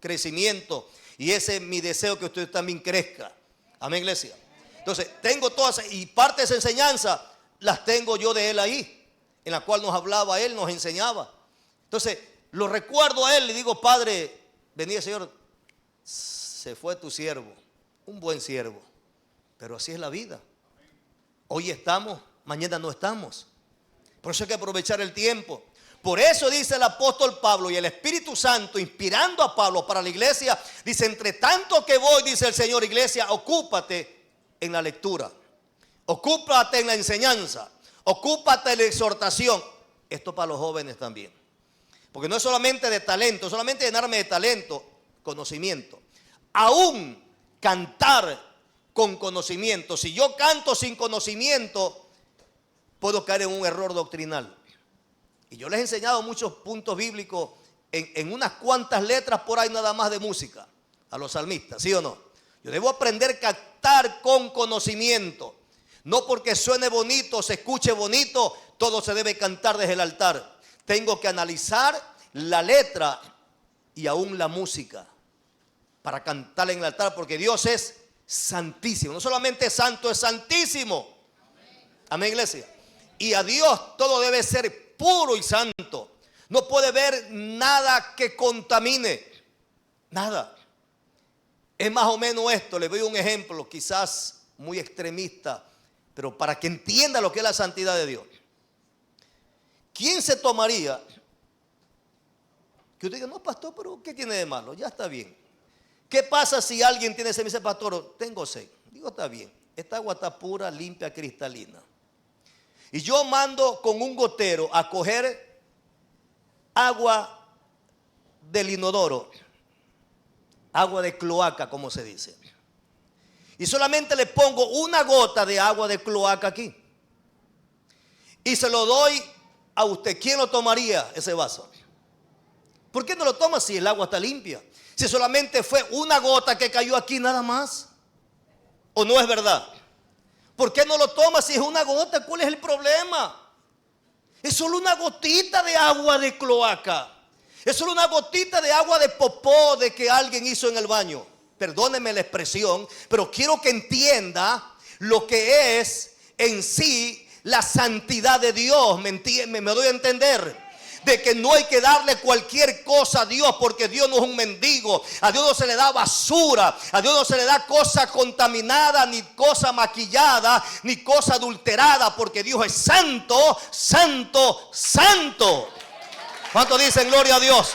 crecimiento. Y ese es mi deseo, que usted también crezca. Amén, iglesia. Entonces, tengo todas, y parte de esa enseñanza las tengo yo de él ahí, en la cual nos hablaba él, nos enseñaba. Entonces, lo recuerdo a él y digo, Padre, bendiga Señor, se fue tu siervo, un buen siervo, pero así es la vida. Hoy estamos, mañana no estamos. Por eso hay que aprovechar el tiempo. Por eso dice el apóstol Pablo y el Espíritu Santo, inspirando a Pablo para la iglesia, dice, entre tanto que voy, dice el Señor, iglesia, ocúpate en la lectura, ocúpate en la enseñanza, ocúpate en la exhortación. Esto para los jóvenes también. Porque no es solamente de talento, solamente llenarme de talento, conocimiento. Aún cantar con conocimiento. Si yo canto sin conocimiento, puedo caer en un error doctrinal. Y yo les he enseñado muchos puntos bíblicos en unas cuantas letras por ahí nada más de música a los salmistas, ¿sí o no? Yo debo aprender a cantar con conocimiento. No porque suene bonito, se escuche bonito, todo se debe cantar desde el altar. Tengo que analizar la letra y aún la música para cantar en el altar, porque Dios es santísimo. No solamente es santo, es santísimo. Amén, iglesia. Y a Dios todo debe ser puro y santo. No puede haber nada que contamine. Nada. Es más o menos esto. Le doy un ejemplo, quizás muy extremista, pero para que entienda lo que es la santidad de Dios. ¿Quién se tomaría? Que usted diga, no, pastor, pero ¿qué tiene de malo? Ya está bien. ¿Qué pasa si alguien tiene sed? Me dice, pastor, tengo sed. Digo, está bien. Esta agua está pura, limpia, cristalina. Y yo mando con un gotero a coger agua del inodoro, agua de cloaca, como se dice. Y solamente le pongo una gota de agua de cloaca aquí. Y se lo doy a usted. ¿Quién lo tomaría ese vaso? ¿Por qué no lo toma si el agua está limpia? Si solamente fue una gota que cayó aquí nada más. ¿O no es verdad? ¿Por qué no lo toma si es una gota? ¿Cuál es el problema? Es solo una gotita de agua de cloaca. Es solo una gotita de agua de popó de que alguien hizo en el baño. Perdóneme la expresión, pero quiero que entienda lo que es en sí la santidad de Dios. ¿Me doy a entender? De que no hay que darle cualquier cosa a Dios, porque Dios no es un mendigo. A Dios no se le da basura, a Dios no se le da cosa contaminada, ni cosa maquillada, ni cosa adulterada, porque Dios es santo, santo, santo. ¿Cuántos dicen gloria a Dios?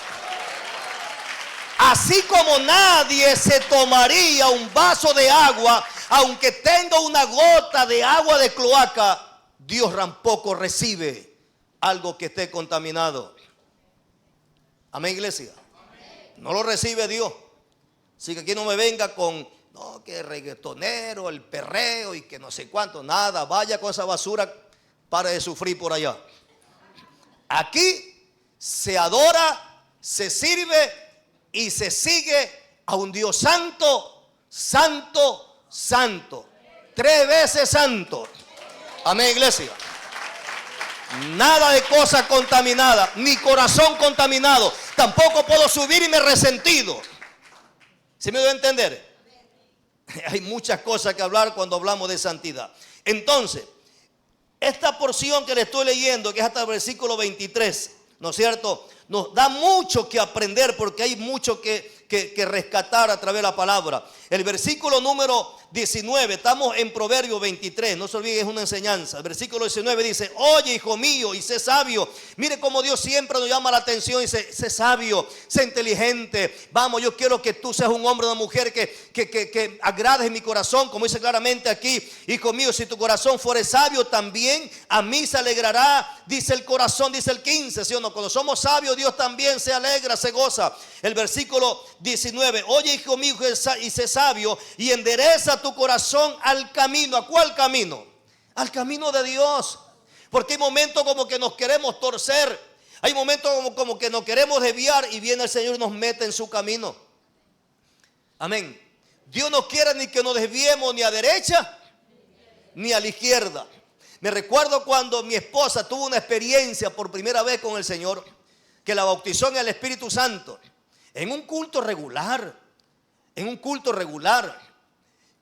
Así como nadie se tomaría un vaso de agua, aunque tenga una gota de agua de cloaca, Dios tampoco recibe algo que esté contaminado. Amén, iglesia. No lo recibe Dios. Así que aquí no me venga con, no, que reggaetonero, el perreo y que no sé cuánto. Nada, vaya con esa basura, pare de sufrir por allá. Aquí se adora, se sirve y se sigue a un Dios santo, santo, santo. 3 veces santo. Amén, iglesia. Nada de cosa contaminada, ni corazón contaminado. Tampoco puedo subir y me resentido. ¿Sí me doy a entender? Hay muchas cosas que hablar cuando hablamos de santidad. Entonces, esta porción que le estoy leyendo, que es hasta el versículo 23, ¿no es cierto? Nos da mucho que aprender, porque hay mucho que rescatar a través de la palabra. El versículo número 19, estamos en Proverbio 23, no se olviden, es una enseñanza. El versículo 19 dice, oye, hijo mío, y sé sabio. Mire cómo Dios siempre nos llama la atención y dice, sé sabio, sé inteligente. Vamos, yo quiero que tú seas un hombre o una mujer que agrades mi corazón, como dice claramente aquí. Hijo mío, si tu corazón fuere sabio, también a mí se alegrará, dice el corazón, dice el 15, ¿sí o no? Cuando somos sabios, Dios también se alegra, se goza. El versículo 19, oye, hijo mío, y sé sabio, y endereza tu corazón al camino. ¿A cuál camino? Al camino de Dios. Porque hay momentos como que nos queremos torcer, hay momentos como que nos queremos desviar, y viene el Señor y nos mete en su camino. Amén. Dios no quiere ni que nos desviemos ni a derecha ni a la izquierda. Me recuerdo cuando mi esposa tuvo una experiencia por primera vez con el Señor, que la bautizó en el Espíritu Santo, en un culto regular,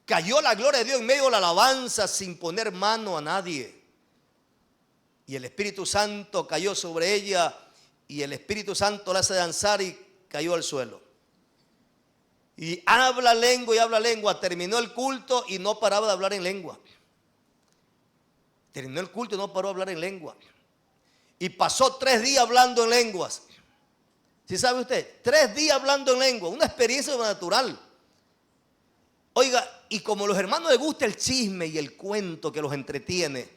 cayó la gloria de Dios en medio de la alabanza sin poner mano a nadie. Y el Espíritu Santo cayó sobre ella y el Espíritu Santo la hace danzar y cayó al suelo. Y habla lengua, terminó el culto y no paraba de hablar en lengua. Terminó el culto y no paró de hablar en lengua. Y pasó 3 días hablando en lenguas. ¿Sí sabe usted? 3 días hablando en lengua, una experiencia natural. Oiga, y como a los hermanos les gusta el chisme y el cuento que los entretiene,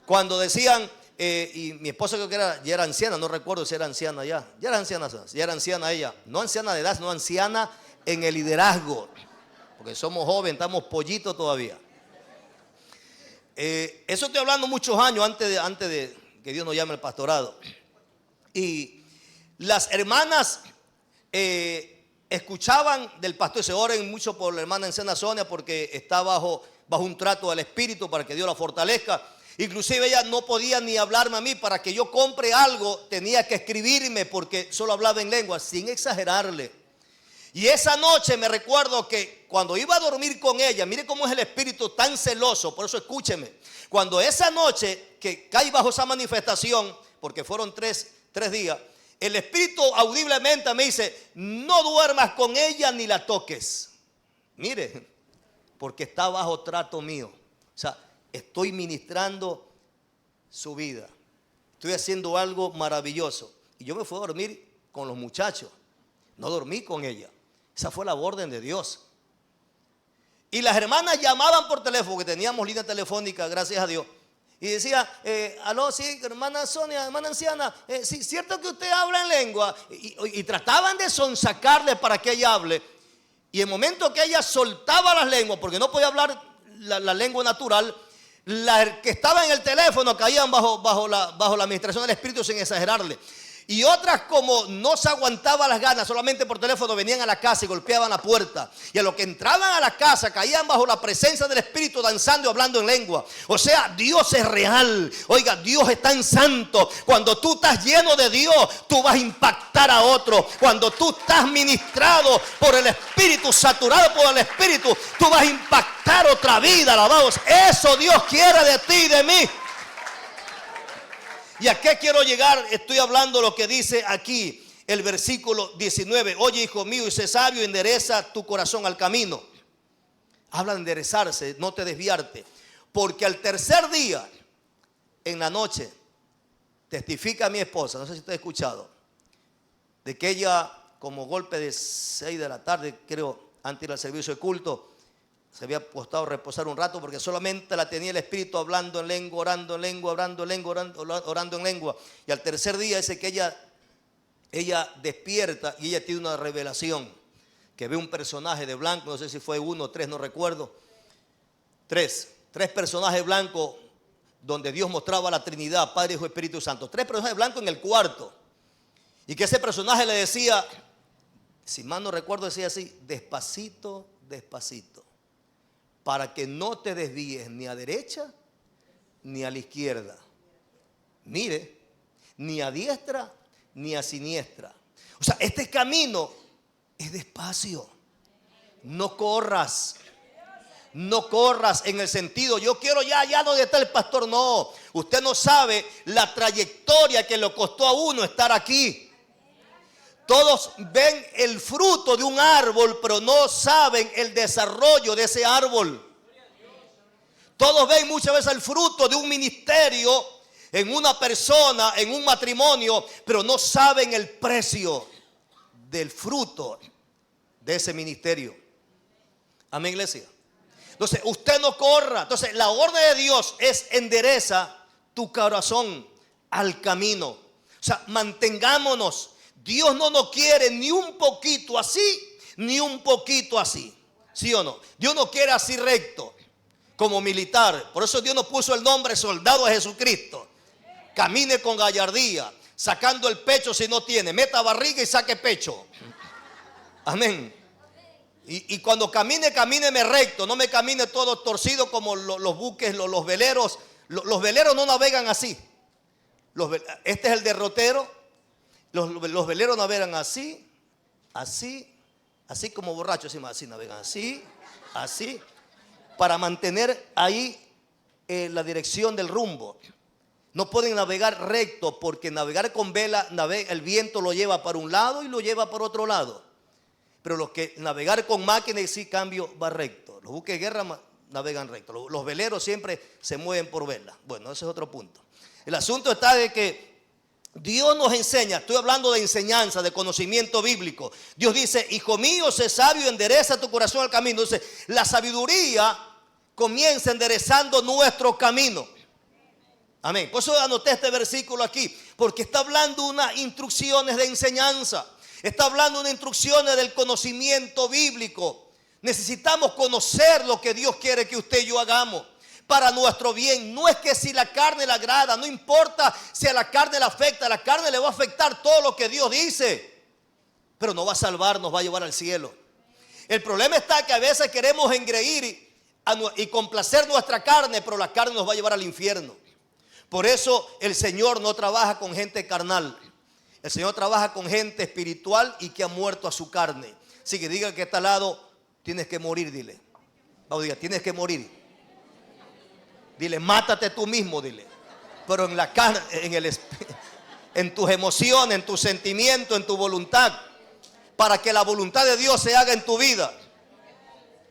cuando decían, y mi esposa creo que ya era anciana, no recuerdo si era anciana ya era anciana ella, no anciana de edad, sino anciana en el liderazgo, porque somos jóvenes, estamos pollitos todavía. Eso estoy hablando muchos años antes de que Dios nos llame al pastorado. Y las hermanas escuchaban del pastor, se oren mucho por la hermana anciana Sonia porque está bajo un trato del Espíritu para que Dios la fortalezca. Inclusive ella no podía ni hablarme a mí, para que yo compre algo tenía que escribirme porque solo hablaba en lengua, sin exagerarle. Y esa noche me recuerdo que cuando iba a dormir con ella, mire cómo es el Espíritu tan celoso, por eso escúcheme. Cuando esa noche que caí bajo esa manifestación, porque fueron tres días, el Espíritu audiblemente me dice: no duermas con ella ni la toques. Mire, porque está bajo trato mío. O sea, estoy ministrando su vida. Estoy haciendo algo maravilloso. Y yo me fui a dormir con los muchachos. No dormí con ella. Esa fue la orden de Dios. Y las hermanas llamaban por teléfono, que teníamos línea telefónica, gracias a Dios. Y decía: aló, sí, hermana Sonia, hermana anciana, sí, cierto que usted habla en lengua. Y trataban de sonsacarle para que ella hable. Y en el momento que ella soltaba las lenguas, porque no podía hablar la lengua natural, las que estaban en el teléfono caían bajo la administración del Espíritu, sin exagerarle. Y otras, como no se aguantaban las ganas, solamente por teléfono venían a la casa y golpeaban la puerta. Y a los que entraban a la casa caían bajo la presencia del Espíritu, danzando y hablando en lengua. O sea, Dios es real. Oiga, Dios es tan santo. Cuando tú estás lleno de Dios, tú vas a impactar a otro. Cuando tú estás ministrado por el Espíritu, saturado por el Espíritu, tú vas a impactar otra vida. Alabados. Eso Dios quiere de ti y de mí. ¿Y a qué quiero llegar? Estoy hablando lo que dice aquí el versículo 19. Oye, hijo mío, y sé sabio, endereza tu corazón al camino. Habla de enderezarse, no te desviarte. Porque al tercer día, en la noche, testifica mi esposa, no sé si usted ha escuchado, de que ella, como golpe de 6 de la tarde, creo, antes de ir al servicio de culto, se había acostado a reposar un rato porque solamente la tenía el Espíritu hablando en lengua, orando en lengua, orando en lengua. Y al tercer día dice que ella despierta y ella tiene una revelación, que ve un personaje de blanco, no sé si fue 1 o 3, no recuerdo. Tres personajes blancos donde Dios mostraba la Trinidad, Padre, Hijo y Espíritu Santo. 3 personajes blancos en el cuarto. Y que ese personaje le decía, si mal no recuerdo, decía así: despacito, despacito, para que no te desvíes ni a derecha ni a la izquierda. Mire, ni a diestra ni a siniestra. O sea, este camino es despacio. No corras. No corras en el sentido, yo quiero ya donde está el pastor. No, usted no sabe la trayectoria que le costó a uno estar aquí. Todos ven el fruto de un árbol, pero no saben el desarrollo de ese árbol. Todos ven muchas veces el fruto de un ministerio, en una persona, en un matrimonio, pero no saben el precio del fruto de ese ministerio. Amén, iglesia. Entonces, usted no corra. Entonces, la orden de Dios es: endereza tu corazón al camino. O sea, mantengámonos. Dios no nos quiere ni un poquito así, ni un poquito así. ¿Sí o no? Dios no quiere así recto, como militar. Por eso Dios nos puso el nombre soldado de Jesucristo. Camine con gallardía, sacando el pecho si no tiene. Meta barriga y saque pecho. Amén. Y cuando camine, camíneme recto, no me camine todo torcido como los buques, los veleros. Los veleros no navegan así. Este es el derrotero. Los veleros navegan así, así, así como borrachos, así navegan así, así, para mantener ahí la dirección del rumbo. No pueden navegar recto porque navegar con vela, el viento lo lleva para un lado y lo lleva para otro lado. Pero los que navegar con máquina y sí cambio va recto. Los buques de guerra navegan recto. Los veleros siempre se mueven por vela. Bueno, ese es otro punto. El asunto está de que Dios nos enseña, estoy hablando de enseñanza, de conocimiento bíblico. Dios dice, hijo mío, sé sabio, endereza tu corazón al camino. Entonces, la sabiduría comienza enderezando nuestro camino. Amén. Por eso anoté este versículo aquí, porque está hablando unas instrucciones de enseñanza. Está hablando de instrucciones del conocimiento bíblico. Necesitamos conocer lo que Dios quiere que usted y yo hagamos para nuestro bien. No es que si la carne le agrada, no importa si a la carne le afecta, a la carne le va a afectar todo lo que Dios dice, pero no va a salvar, nos va a llevar al cielo. El problema está que a veces queremos engreír y complacer nuestra carne, pero la carne nos va a llevar al infierno. Por eso el Señor no trabaja con gente carnal. El Señor trabaja con gente espiritual y que ha muerto a su carne. Así que diga que está al lado, tienes que morir, dile. Vamos, diga, tienes que morir. Dile, mátate tú mismo, dile. Pero en la carne, en tus emociones, en tus sentimientos, en tu voluntad. Para que la voluntad de Dios se haga en tu vida.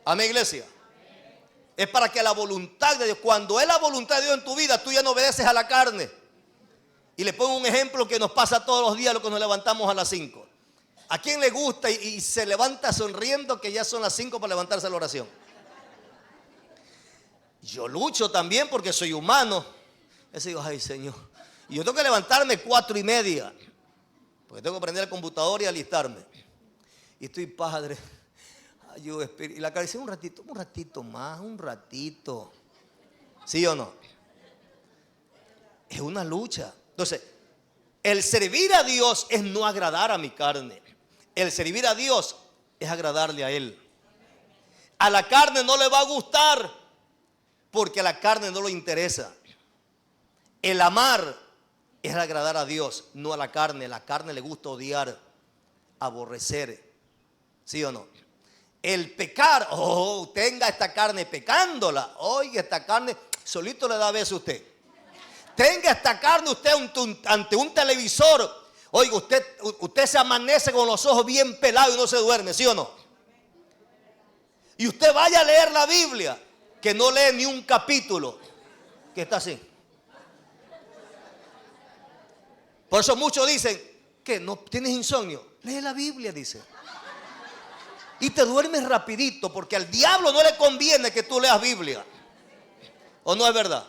Amén, iglesia. Es para que la voluntad de Dios, cuando es la voluntad de Dios en tu vida, tú ya no obedeces a la carne. Y le pongo un ejemplo que nos pasa todos los días, lo que nos levantamos a las 5. ¿A quién le gusta y se levanta sonriendo que ya son las 5 para levantarse a la oración? Yo lucho también porque soy humano. Yo digo, ay Señor. Y yo tengo que levantarme 4:30. Porque tengo que prender el computador y alistarme. Y estoy, Padre, ayuda, Espíritu. Y la cabeza, un ratito más, un ratito. ¿Sí o no? Es una lucha. Entonces, el servir a Dios es no agradar a mi carne. El servir a Dios es agradarle a Él. A la carne no le va a gustar porque a la carne no le interesa. El amar es agradar a Dios, no a la carne. La carne le gusta odiar, aborrecer. ¿Sí o no? El pecar, tenga esta carne pecándola. Oiga, esta carne solito le da beso a usted. Tenga esta carne usted ante un televisor. Oiga, usted se amanece con los ojos bien pelados y no se duerme, ¿sí o no? Y usted vaya a leer la Biblia, que no lee ni un capítulo, que está así. Por eso muchos dicen, ¿qué? ¿No tienes insomnio? Lee la Biblia, dice. Y te duermes rapidito, porque al diablo no le conviene que tú leas Biblia. ¿O no es verdad?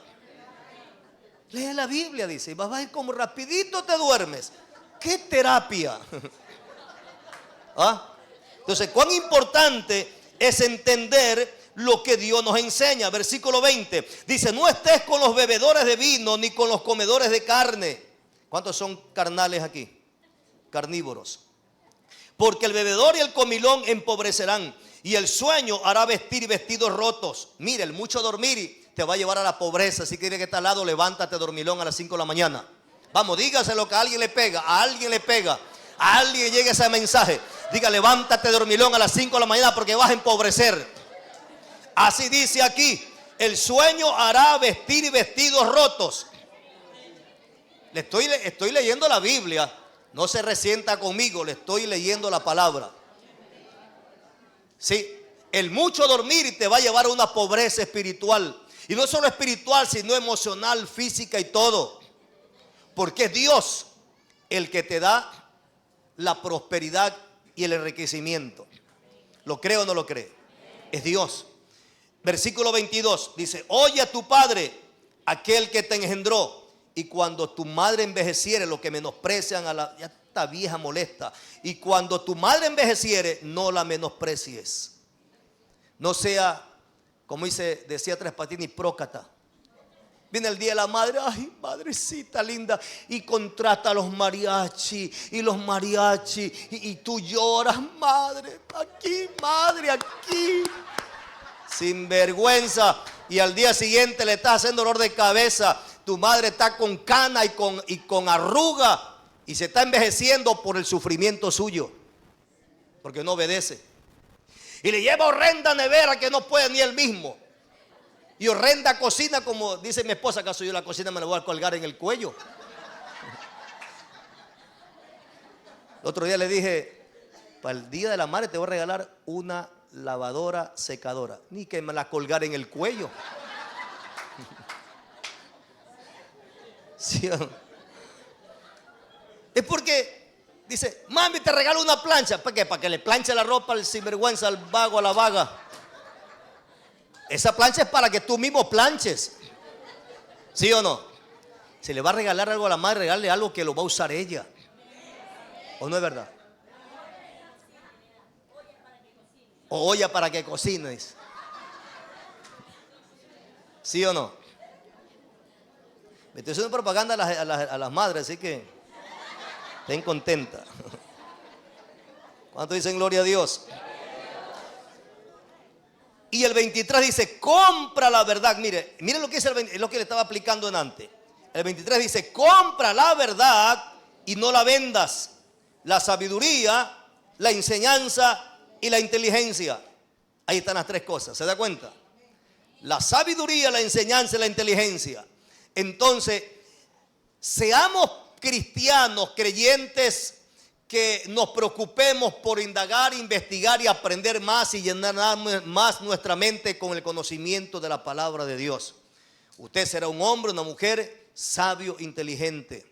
Lee la Biblia, dice, y vas a ir como rapidito te duermes. ¿Qué terapia? ¿Ah? Entonces, cuán importante es entender lo que Dios nos enseña. Versículo 20 dice, no estés con los bebedores de vino ni con los comedores de carne. ¿Cuántos son carnales aquí? Carnívoros. Porque el bebedor y el comilón empobrecerán, y el sueño hará vestir vestidos rotos. Mire, el mucho dormir te va a llevar a la pobreza. Si quiere que está al lado, levántate dormilón a las 5 de la mañana. Vamos, dígaselo que a alguien le pega, a alguien le pega, a alguien llegue ese mensaje. Diga, levántate dormilón a las 5 de la mañana porque vas a empobrecer. Así dice aquí, el sueño hará vestir vestidos rotos. Estoy leyendo la Biblia, no se resienta conmigo, le estoy leyendo la palabra. Sí, el mucho dormir te va a llevar a una pobreza espiritual. Y no solo espiritual, sino emocional, física y todo. Porque es Dios el que te da la prosperidad y el enriquecimiento. ¿Lo cree o no lo cree? Es Dios. Versículo 22 dice, oye a tu padre, aquel que te engendró. Y cuando tu madre envejeciere, lo que menosprecian a ya esta vieja molesta. Y cuando tu madre envejeciere, no la menosprecies. No sea, como decía Tres Patines, prócata. Viene el día de la madre, ay, madrecita linda, y contrata a los mariachi, y tú lloras, madre, aquí, madre aquí. Sin vergüenza. Y al día siguiente le estás haciendo dolor de cabeza. Tu madre está con cana y con arruga. Y se está envejeciendo por el sufrimiento suyo. Porque no obedece. Y le lleva horrenda nevera que no puede ni él mismo. Y horrenda cocina, como dice mi esposa, ¿acaso yo la cocina me la voy a colgar en el cuello? El otro día le dije, para el día de la madre te voy a regalar una lavadora secadora. Ni que me la colgara en el cuello. ¿Sí o no? Es porque dice, mami, te regalo una plancha. ¿Para qué? Para que le planche la ropa al sinvergüenza, al vago, a la vaga. Esa plancha es para que tú mismo planches. ¿Sí o no? Si le va a regalar algo a la madre, regale algo que lo va a usar ella. ¿O no es verdad? O olla para que cocines. ¿Sí o no? Me estoy haciendo propaganda a las madres, así que estén contentas. ¿Cuántos dicen gloria a Dios? Y el 23 dice, compra la verdad. Mire lo que dice lo que le estaba aplicando en antes. El 23 dice, compra la verdad y no la vendas. La sabiduría, la enseñanza y la inteligencia. Ahí están las tres cosas, ¿se da cuenta? La sabiduría, la enseñanza y la inteligencia. Entonces, seamos cristianos, creyentes, que nos preocupemos por indagar, investigar y aprender más y llenar más nuestra mente con el conocimiento de la palabra de Dios. Usted será un hombre, una mujer sabio, inteligente.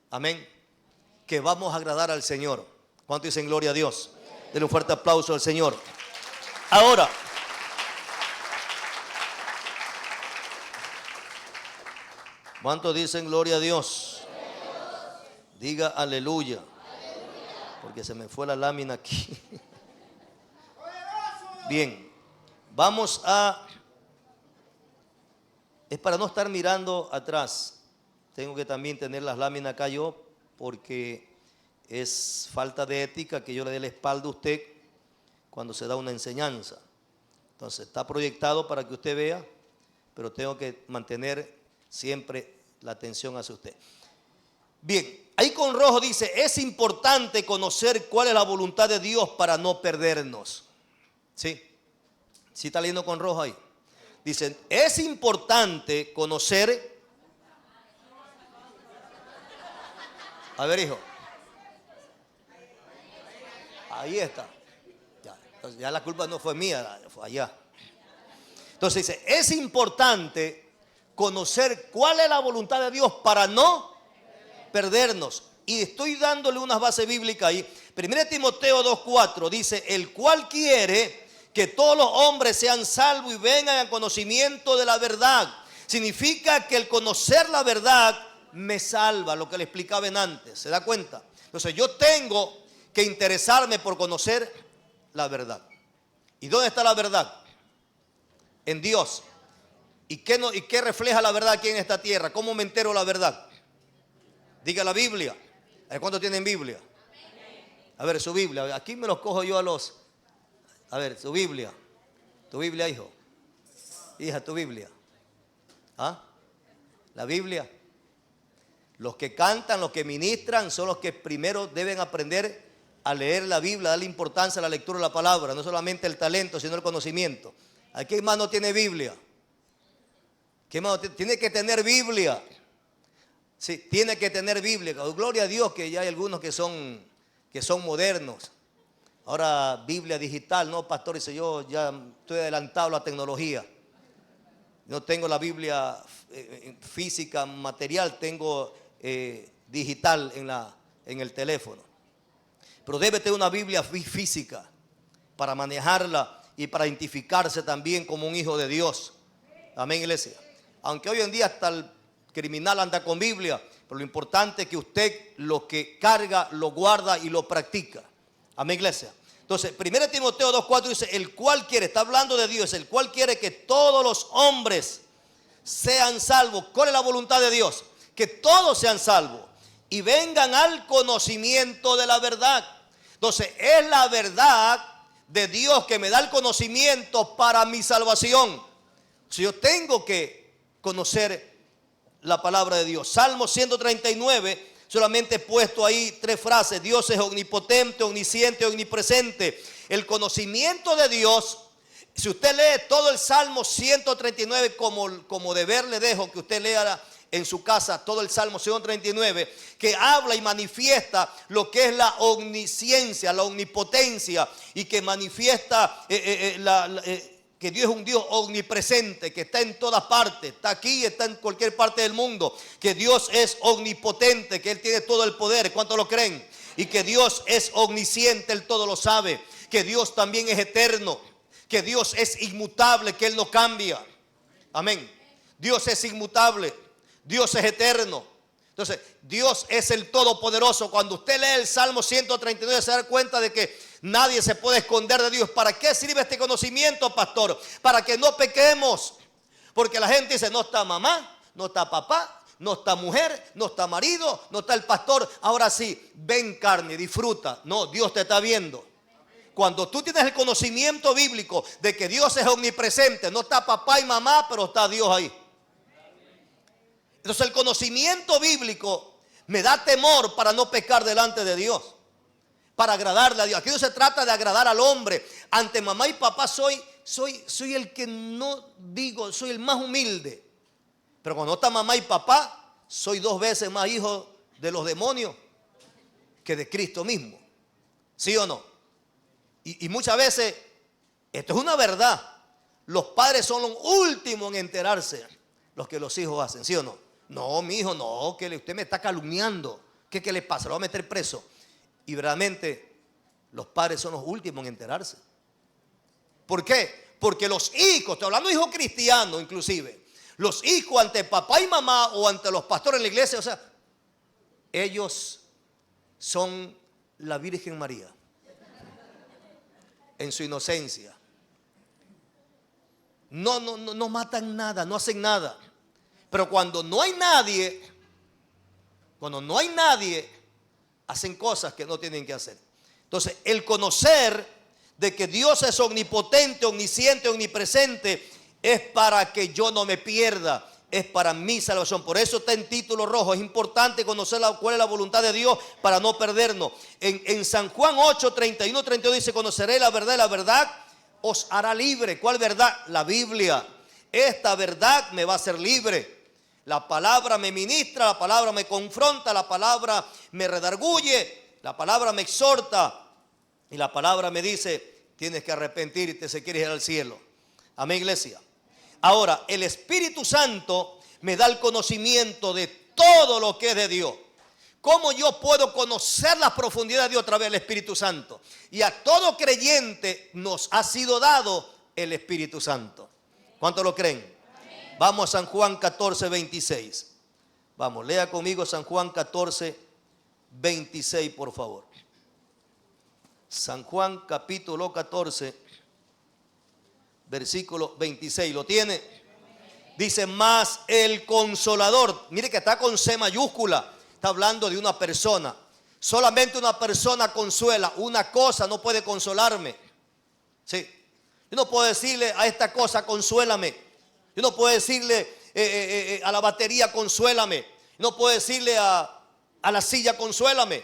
Amén. Que vamos a agradar al Señor. ¿Cuánto dicen gloria a Dios? Denle un fuerte aplauso al Señor. Ahora, ¿cuántos dicen gloria a Dios? Diga aleluya. Porque se me fue la lámina aquí. Bien, vamos a... Es para no estar mirando atrás. Tengo que también tener las láminas acá yo, porque es falta de ética que yo le dé la espalda a usted cuando se da una enseñanza. Entonces está proyectado para que usted vea, pero tengo que mantener siempre la atención hacia usted. Bien, ahí con rojo dice, es importante conocer cuál es la voluntad de Dios para no perdernos. ¿Sí? ¿Sí está leyendo con rojo ahí? Dicen, es importante conocer. A ver, hijo. Ahí está. Ya la culpa no fue mía, fue allá. Entonces dice, es importante conocer cuál es la voluntad de Dios para no perdernos. Y estoy dándole unas bases bíblicas ahí. 1 Timoteo 2:4 dice, el cual quiere que todos los hombres sean salvos y vengan al conocimiento de la verdad. Significa que el conocer la verdad me salva, lo que le explicaba en antes. ¿Se da cuenta? Entonces yo tengo que interesarme por conocer la verdad. ¿Y dónde está la verdad? En Dios. ¿Y qué refleja la verdad aquí en esta tierra? ¿Cómo me entero la verdad? Diga la Biblia. ¿Cuántos tienen Biblia? A ver, su Biblia. Aquí me los cojo yo a los... A ver, su Biblia. Tu Biblia, hijo. Hija, tu Biblia. ¿Ah? La Biblia. Los que cantan, los que ministran, son los que primero deben aprender a leer la Biblia, darle importancia a la lectura de la palabra. No solamente el talento, sino el conocimiento. ¿Aquí qué más no tiene Biblia? ¿Qué más? Tiene que tener Biblia. Sí, tiene que tener Biblia. Gloria a Dios que ya hay algunos que son modernos. Ahora Biblia digital, no, pastor, dice, yo ya estoy adelantado a la tecnología. No tengo la Biblia física, material, tengo digital en el teléfono. Pero debe tener una Biblia física para manejarla y para identificarse también como un hijo de Dios. Amén, iglesia. Aunque hoy en día hasta el criminal anda con Biblia, pero lo importante es que usted lo que carga, lo guarda y lo practica. Amén, iglesia. Entonces, 1 Timoteo 2:4 dice, el cual quiere, está hablando de Dios, el cual quiere que todos los hombres sean salvos. ¿Cuál es la voluntad de Dios? Que todos sean salvos y vengan al conocimiento de la verdad. Entonces, es la verdad de Dios que me da el conocimiento para mi salvación. Si yo tengo que conocer la palabra de Dios. Salmo 139, solamente he puesto ahí 3 frases. Dios es omnipotente, omnisciente, omnipresente. El conocimiento de Dios, si usted lee todo el Salmo 139 como deber, le dejo que usted lea en su casa todo el Salmo 139, que habla y manifiesta lo que es la omnisciencia, la omnipotencia, y que manifiesta que Dios es un Dios omnipresente, que está en todas partes, está aquí, está en cualquier parte del mundo, que Dios es omnipotente, que Él tiene todo el poder. ¿Cuántos lo creen? Y que Dios es omnisciente, Él todo lo sabe, que Dios también es eterno, que Dios es inmutable, que Él no cambia. Amén. Dios es inmutable, Dios es eterno. Entonces, Dios es el todopoderoso. Cuando usted lee el Salmo 139 se da cuenta de que nadie se puede esconder de Dios. ¿Para qué sirve este conocimiento, pastor? Para que no pequemos. Porque la gente dice, no está mamá, no está papá, no está mujer, no está marido, no está el pastor. Ahora sí, ven carne, disfruta. No, Dios te está viendo. Cuando tú tienes el conocimiento bíblico de que Dios es omnipresente, no está papá y mamá, pero está Dios ahí. Entonces el conocimiento bíblico me da temor para no pecar delante de Dios, para agradarle a Dios. Aquí no se trata de agradar al hombre. Ante mamá y papá soy el que no digo, soy el más humilde. Pero cuando está mamá y papá, soy 2 veces más hijo de los demonios que de Cristo mismo. ¿Sí o no? Y muchas veces, esto es una verdad, los padres son los últimos en enterarse los que los hijos hacen. ¿Sí o no? No, mi hijo, no, que usted me está calumniando. ¿Qué le pasa? Lo va a meter preso. Y verdaderamente los padres son los últimos en enterarse. ¿Por qué? Porque los hijos, estoy hablando de hijos cristianos inclusive, los hijos ante papá y mamá o ante los pastores en la iglesia, o sea, ellos son la Virgen María en su inocencia. No matan nada, no hacen nada. Pero cuando no hay nadie, hacen cosas que no tienen que hacer. Entonces, el conocer de que Dios es omnipotente, omnisciente, omnipresente, es para que yo no me pierda, es para mi salvación. Por eso está en título rojo. Es importante conocer cuál es la voluntad de Dios para no perdernos. En San Juan 8, 31, 32 dice, conoceré la verdad y la verdad os hará libre. ¿Cuál verdad? La Biblia. Esta verdad me va a hacer libre. La palabra me ministra, la palabra me confronta, la palabra me redarguye, la palabra me exhorta y la palabra me dice, tienes que arrepentirte si quieres ir al cielo. Amén, iglesia. Ahora, el Espíritu Santo me da el conocimiento de todo lo que es de Dios. ¿Cómo yo puedo conocer la profundidad de Dios a través del Espíritu Santo? Y a todo creyente nos ha sido dado el Espíritu Santo. ¿Cuántos lo creen? Vamos a San Juan 14, 26. Vamos, lea conmigo San Juan 14, 26, por favor. San Juan capítulo 14, versículo 26. ¿Lo tiene? Dice, más el Consolador. Mire que está con C mayúscula. Está hablando de una persona. Solamente una persona consuela. Una cosa no puede consolarme. Sí. Yo no puedo decirle a esta cosa, consuélame. Yo no puedo decirle a la batería, consuélame. No puedo decirle a la silla, consuélame.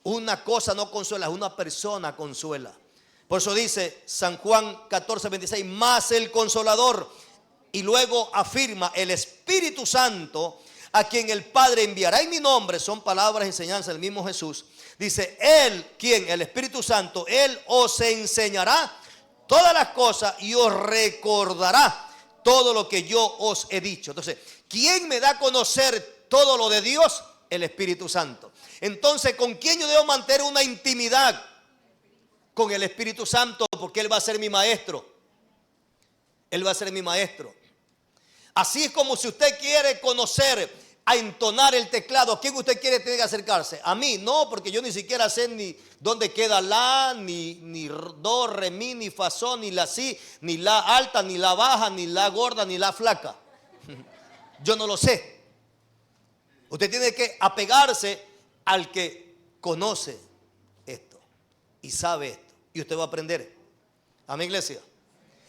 Una cosa no consuela, una persona consuela. Por eso dice San Juan 14, 26, más el Consolador. Y luego afirma, el Espíritu Santo, a quien el Padre enviará en mi nombre. Son palabras y enseñanzas del mismo Jesús. Dice, Él, ¿quién? El Espíritu Santo. Él os enseñará todas las cosas y os recordará todo lo que yo os he dicho. Entonces, ¿quién me da a conocer todo lo de Dios? El Espíritu Santo. Entonces, ¿con quién yo debo mantener una intimidad? Con el Espíritu Santo, porque Él va a ser mi maestro. Él va a ser mi maestro. Así es como si usted quiere conocer a entonar el teclado, ¿a quién usted quiere tener que acercarse? A mí, no, porque yo ni siquiera sé ni dónde queda la, ni do, re, mi, ni fa, sol, ni la si, ni la alta, ni la baja, ni la gorda, ni la flaca. Yo no lo sé. Usted tiene que apegarse al que conoce esto y sabe esto, y usted va a aprender. Amén, iglesia.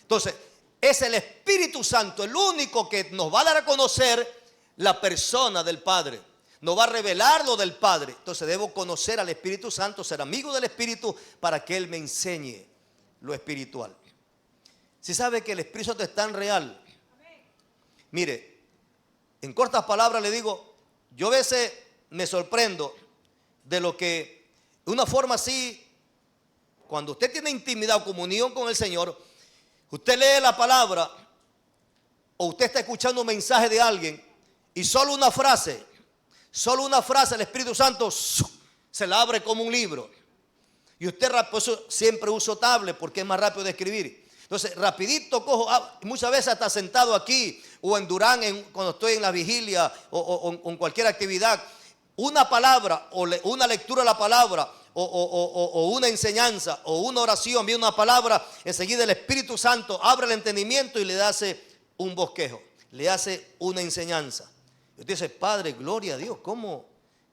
Entonces, es el Espíritu Santo el único que nos va a dar a conocer la persona del Padre. Nos va a revelar lo del Padre. Entonces debo conocer al Espíritu Santo, ser amigo del Espíritu para que Él me enseñe lo espiritual. Si sabe que el Espíritu Santo es tan real. Mire, en cortas palabras le digo, yo a veces me sorprendo de lo que, de una forma así, cuando usted tiene intimidad o comunión con el Señor, usted lee la palabra o usted está escuchando un mensaje de alguien y solo una frase el Espíritu Santo se la abre como un libro. Y usted, por eso siempre uso tablet porque es más rápido de escribir. Entonces, rapidito cojo, muchas veces hasta sentado aquí o en Durán, cuando estoy en la vigilia o en cualquier actividad, una palabra o una lectura de la palabra o una enseñanza o una oración, viene una palabra, enseguida el Espíritu Santo abre el entendimiento y le hace un bosquejo, le hace una enseñanza. Y usted dice, Padre, gloria a Dios, ¿cómo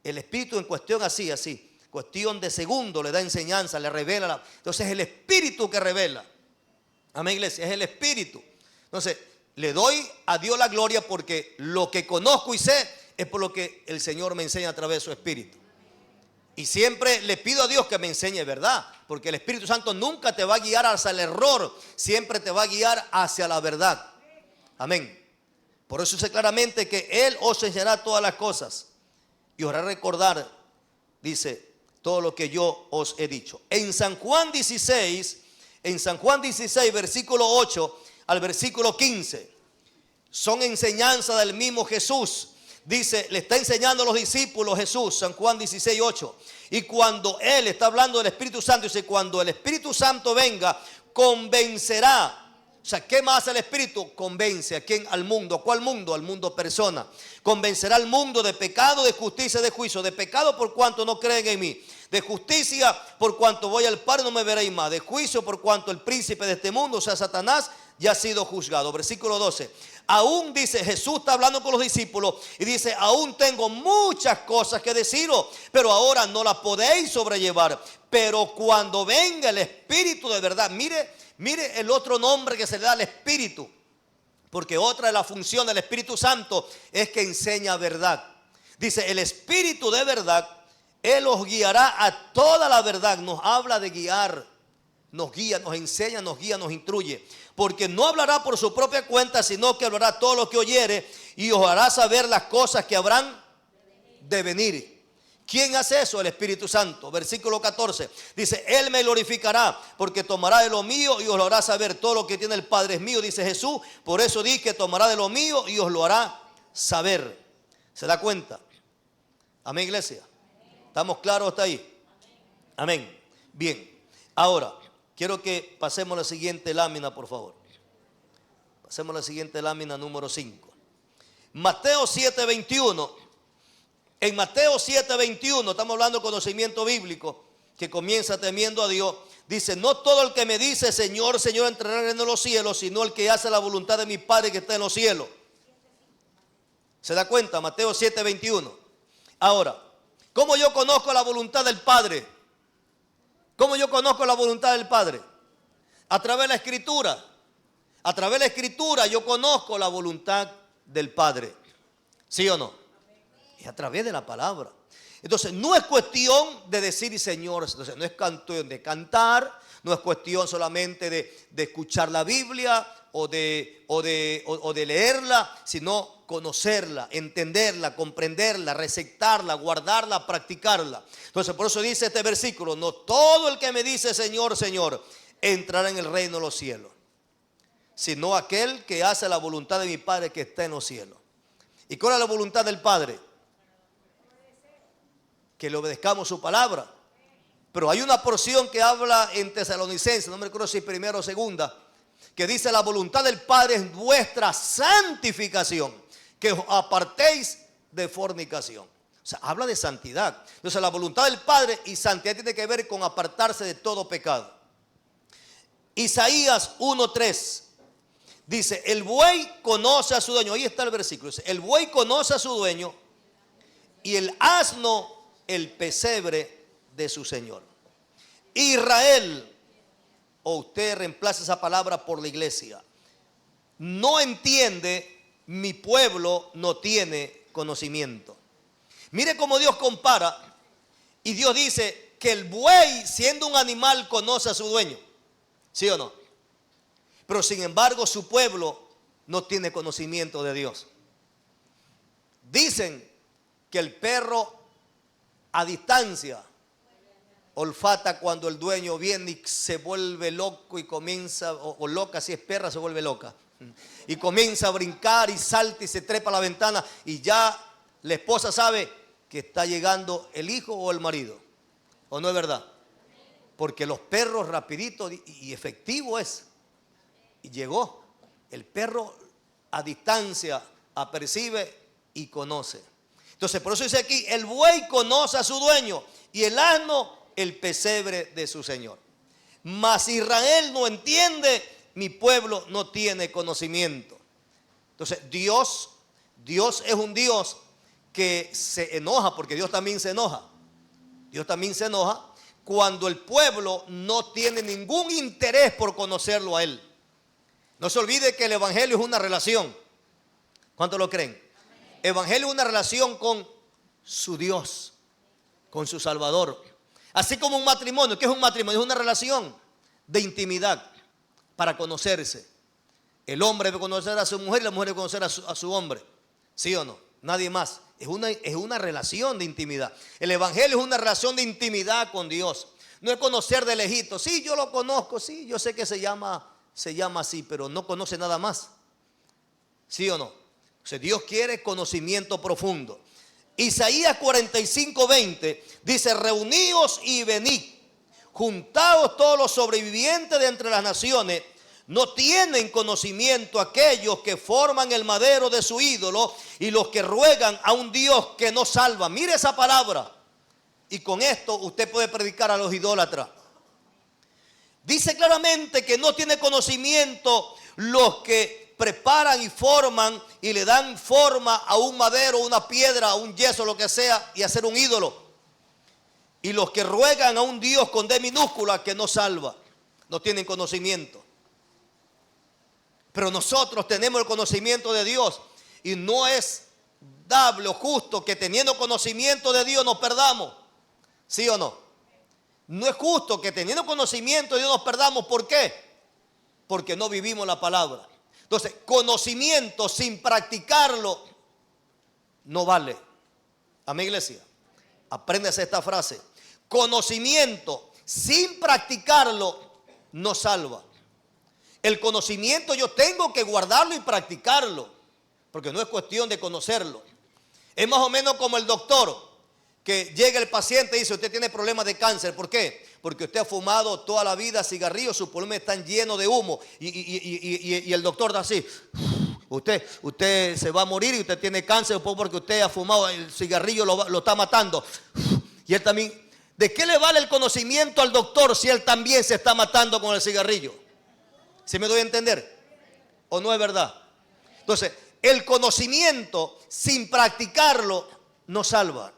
el Espíritu en cuestión así, cuestión de segundo le da enseñanza, le revela? Entonces es el Espíritu que revela. Amén, iglesia, es el Espíritu. Entonces, le doy a Dios la gloria porque lo que conozco y sé es por lo que el Señor me enseña a través de su Espíritu. Y siempre le pido a Dios que me enseñe verdad, porque el Espíritu Santo nunca te va a guiar hacia el error, siempre te va a guiar hacia la verdad. Amén. Por eso dice claramente que Él os enseñará todas las cosas y os hará recordar, dice, todo lo que yo os he dicho. En San Juan 16, versículo 8 al versículo 15, son enseñanzas del mismo Jesús. Dice, le está enseñando a los discípulos Jesús, San Juan 16, 8. Y cuando Él está hablando del Espíritu Santo, dice, cuando el Espíritu Santo venga, convencerá. O sea, ¿qué más hace el Espíritu? Convence. ¿A quién? Al mundo. ¿A cuál mundo? Al mundo persona. Convencerá al mundo de pecado, de justicia y de juicio. De pecado por cuanto no creen en mí. De justicia por cuanto voy al Padre no me veréis más. De juicio por cuanto el príncipe de este mundo, o sea, Satanás, ya ha sido juzgado. Versículo 12. Aún dice, Jesús está hablando con los discípulos y dice, aún tengo muchas cosas que deciros, pero ahora no las podéis sobrellevar. Pero cuando venga el Espíritu de verdad, mire el otro nombre que se le da al Espíritu, porque otra de las funciones del Espíritu Santo es que enseña verdad. Dice, el Espíritu de verdad, Él os guiará a toda la verdad. Nos habla de guiar, nos guía, nos enseña, nos guía, nos instruye. Porque no hablará por su propia cuenta, sino que hablará todo lo que oyere y os hará saber las cosas que habrán de venir. ¿Quién hace eso? El Espíritu Santo. Versículo 14. Dice, Él me glorificará porque tomará de lo mío y os lo hará saber. Todo lo que tiene el Padre es mío, dice Jesús. Por eso di que tomará de lo mío y os lo hará saber. ¿Se da cuenta? Amén, iglesia. ¿Estamos claros hasta ahí? Amén. Bien. Ahora, quiero que pasemos a la siguiente lámina, por favor. Pasemos a la siguiente lámina número 5. Mateo 7:21. En Mateo 7:21, estamos hablando de conocimiento bíblico, que comienza temiendo a Dios. Dice, no todo el que me dice, Señor, Señor, entrará en los cielos, sino el que hace la voluntad de mi Padre que está en los cielos. ¿Se da cuenta? Mateo 7:21. Ahora, ¿cómo yo conozco la voluntad del Padre? ¿Cómo yo conozco la voluntad del Padre? A través de la Escritura. A través de la Escritura yo conozco la voluntad del Padre. ¿Sí o no? Es a través de la palabra. Entonces no es cuestión de decir Señor. Entonces no es cuestión de cantar. No es cuestión solamente de escuchar la Biblia o de leerla, sino conocerla, entenderla, comprenderla, receptarla, guardarla, practicarla. Entonces por eso dice este versículo, no todo el que me dice Señor, Señor, entrará en el reino de los cielos, sino aquel que hace la voluntad de mi Padre que está en los cielos. ¿Y cuál es la voluntad del Padre? Que le obedezcamos su palabra. Pero hay una porción que habla en Tesalonicenses, no me recuerdo si primera o segunda, que dice la voluntad del Padre es vuestra santificación, que os apartéis de fornicación. O sea, habla de santidad. Entonces la voluntad del Padre y santidad tiene que ver con apartarse de todo pecado. Isaías 1:3 dice, el buey conoce a su dueño. Ahí está el versículo. Dice, el buey conoce a su dueño y el asno el pesebre de su Señor. Israel o usted reemplaza esa palabra por la iglesia. No entiende, mi pueblo no tiene conocimiento. Mire cómo Dios compara, y Dios dice que el buey, siendo un animal, conoce a su dueño. ¿Sí o no? Pero sin embargo su pueblo no tiene conocimiento de Dios. Dicen que el perro a distancia olfata cuando el dueño viene y se vuelve loco y comienza, o loca, si es perra se vuelve loca, y comienza a brincar y salta y se trepa a la ventana, y ya la esposa sabe que está llegando el hijo o el marido. ¿O no es verdad? Porque los perros rapidito y efectivo es. Y llegó. El perro a distancia apercibe y conoce. Entonces por eso dice aquí, el buey conoce a su dueño y el asno el pesebre de su señor. Mas Israel no entiende, mi pueblo no tiene conocimiento. Entonces Dios es un Dios que se enoja, porque Dios también se enoja. Dios también se enoja cuando el pueblo no tiene ningún interés por conocerlo a Él. No se olvide que el evangelio es una relación. ¿Cuántos lo creen? Amén. Evangelio es una relación con su Dios, con su Salvador. Así como un matrimonio. ¿Qué es un matrimonio? Es una relación de intimidad para conocerse. El hombre debe conocer a su mujer y la mujer debe conocer a su hombre. ¿Sí o no? Nadie más. Es una relación de intimidad. El evangelio es una relación de intimidad con Dios. No es conocer de lejito. Sí, yo lo conozco. Sí, yo sé que se llama así, pero no conoce nada más. ¿Sí o no? O sea, Dios quiere conocimiento profundo. Isaías 45:20 dice: reuníos y venid, juntaos todos los sobrevivientes de entre las naciones. No tienen conocimiento aquellos que forman el madero de su ídolo y los que ruegan a un Dios que no salva. Mire esa palabra. Y con esto usted puede predicar a los idólatras. Dice claramente que no tiene conocimiento los que preparan y forman y le dan forma a un madero, una piedra, a un yeso, lo que sea, y hacer un ídolo. Y los que ruegan a un Dios con D minúscula que no salva. No tienen conocimiento. Pero nosotros tenemos el conocimiento de Dios. Y no es dable o justo que teniendo conocimiento de Dios nos perdamos. ¿Sí o no? No es justo que teniendo conocimiento de Dios nos perdamos. ¿Por qué? Porque no vivimos la palabra. Entonces, conocimiento sin practicarlo no vale. Amén, iglesia. Apréndase esta frase. Conocimiento sin practicarlo no salva. El conocimiento yo tengo que guardarlo y practicarlo, porque no es cuestión de conocerlo. Es más o menos como el doctor, que llega el paciente y dice: usted tiene problemas de cáncer. ¿Por qué? Porque usted ha fumado toda la vida cigarrillos, sus pulmones están llenos de humo. Y el doctor da así: usted se va a morir y usted tiene cáncer porque usted ha fumado, el cigarrillo lo está matando. Y él también, ¿de qué le vale el conocimiento al doctor si él también se está matando con el cigarrillo? ¿Sí me doy a entender? ¿O no es verdad? Entonces, el conocimiento sin practicarlo no salva.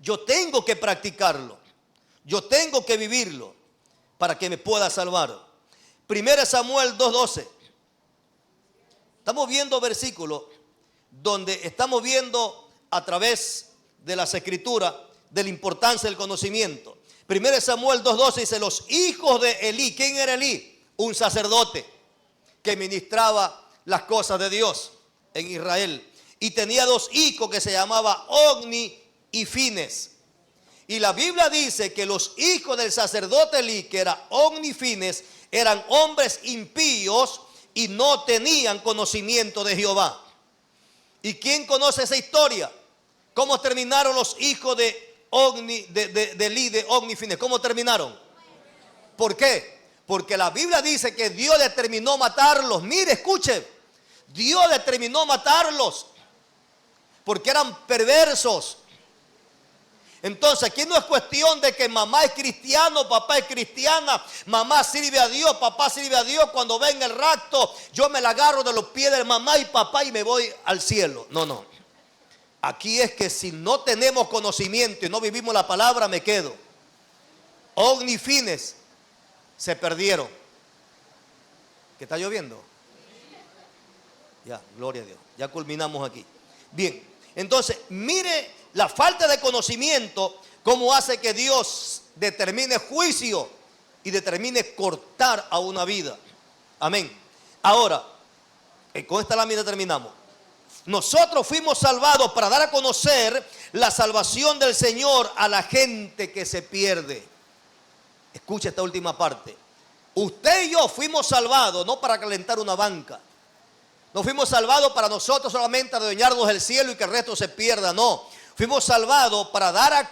Yo tengo que practicarlo. Yo tengo que vivirlo para que me pueda salvar. 1 Samuel 2:12. Estamos viendo versículos donde estamos viendo a través de las escrituras de la importancia del conocimiento. 1 Samuel 2:12 dice: los hijos de Elí. ¿Quién era Elí? Un sacerdote que ministraba las cosas de Dios en Israel. Y tenía dos hijos que se llamaban Ogni y Fines. Y la Biblia dice que los hijos del sacerdote Elí, que era Ogni y Fines, eran hombres impíos y no tenían conocimiento de Jehová. ¿Y quién conoce esa historia? ¿Cómo terminaron los hijos de Ogni, de Elí, de Ogni y Fines? ¿Cómo terminaron? ¿Por qué? Porque la Biblia dice que Dios determinó matarlos. Mire, escuche. Dios determinó matarlos porque eran perversos. Entonces aquí no es cuestión de que mamá es cristiano, papá es cristiana, mamá sirve a Dios, papá sirve a Dios. Cuando venga el rapto, yo me la agarro de los pies de mamá y papá y me voy al cielo. No, no. Aquí es que si no tenemos conocimiento y no vivimos la palabra, me quedo. Ogni y Fines se perdieron. ¿Que está lloviendo? Ya, gloria a Dios. Ya culminamos aquí. Bien, entonces, mire la falta de conocimiento cómo hace que Dios determine juicio y determine cortar a una vida. Amén. Ahora, con esta lámina terminamos. Nosotros fuimos salvados para dar a conocer la salvación del Señor a la gente que se pierde. Escucha esta última parte. Usted y yo fuimos salvados no para calentar una banca. No fuimos salvados para nosotros solamente adueñarnos del cielo y que el resto se pierda. No, fuimos salvados para dar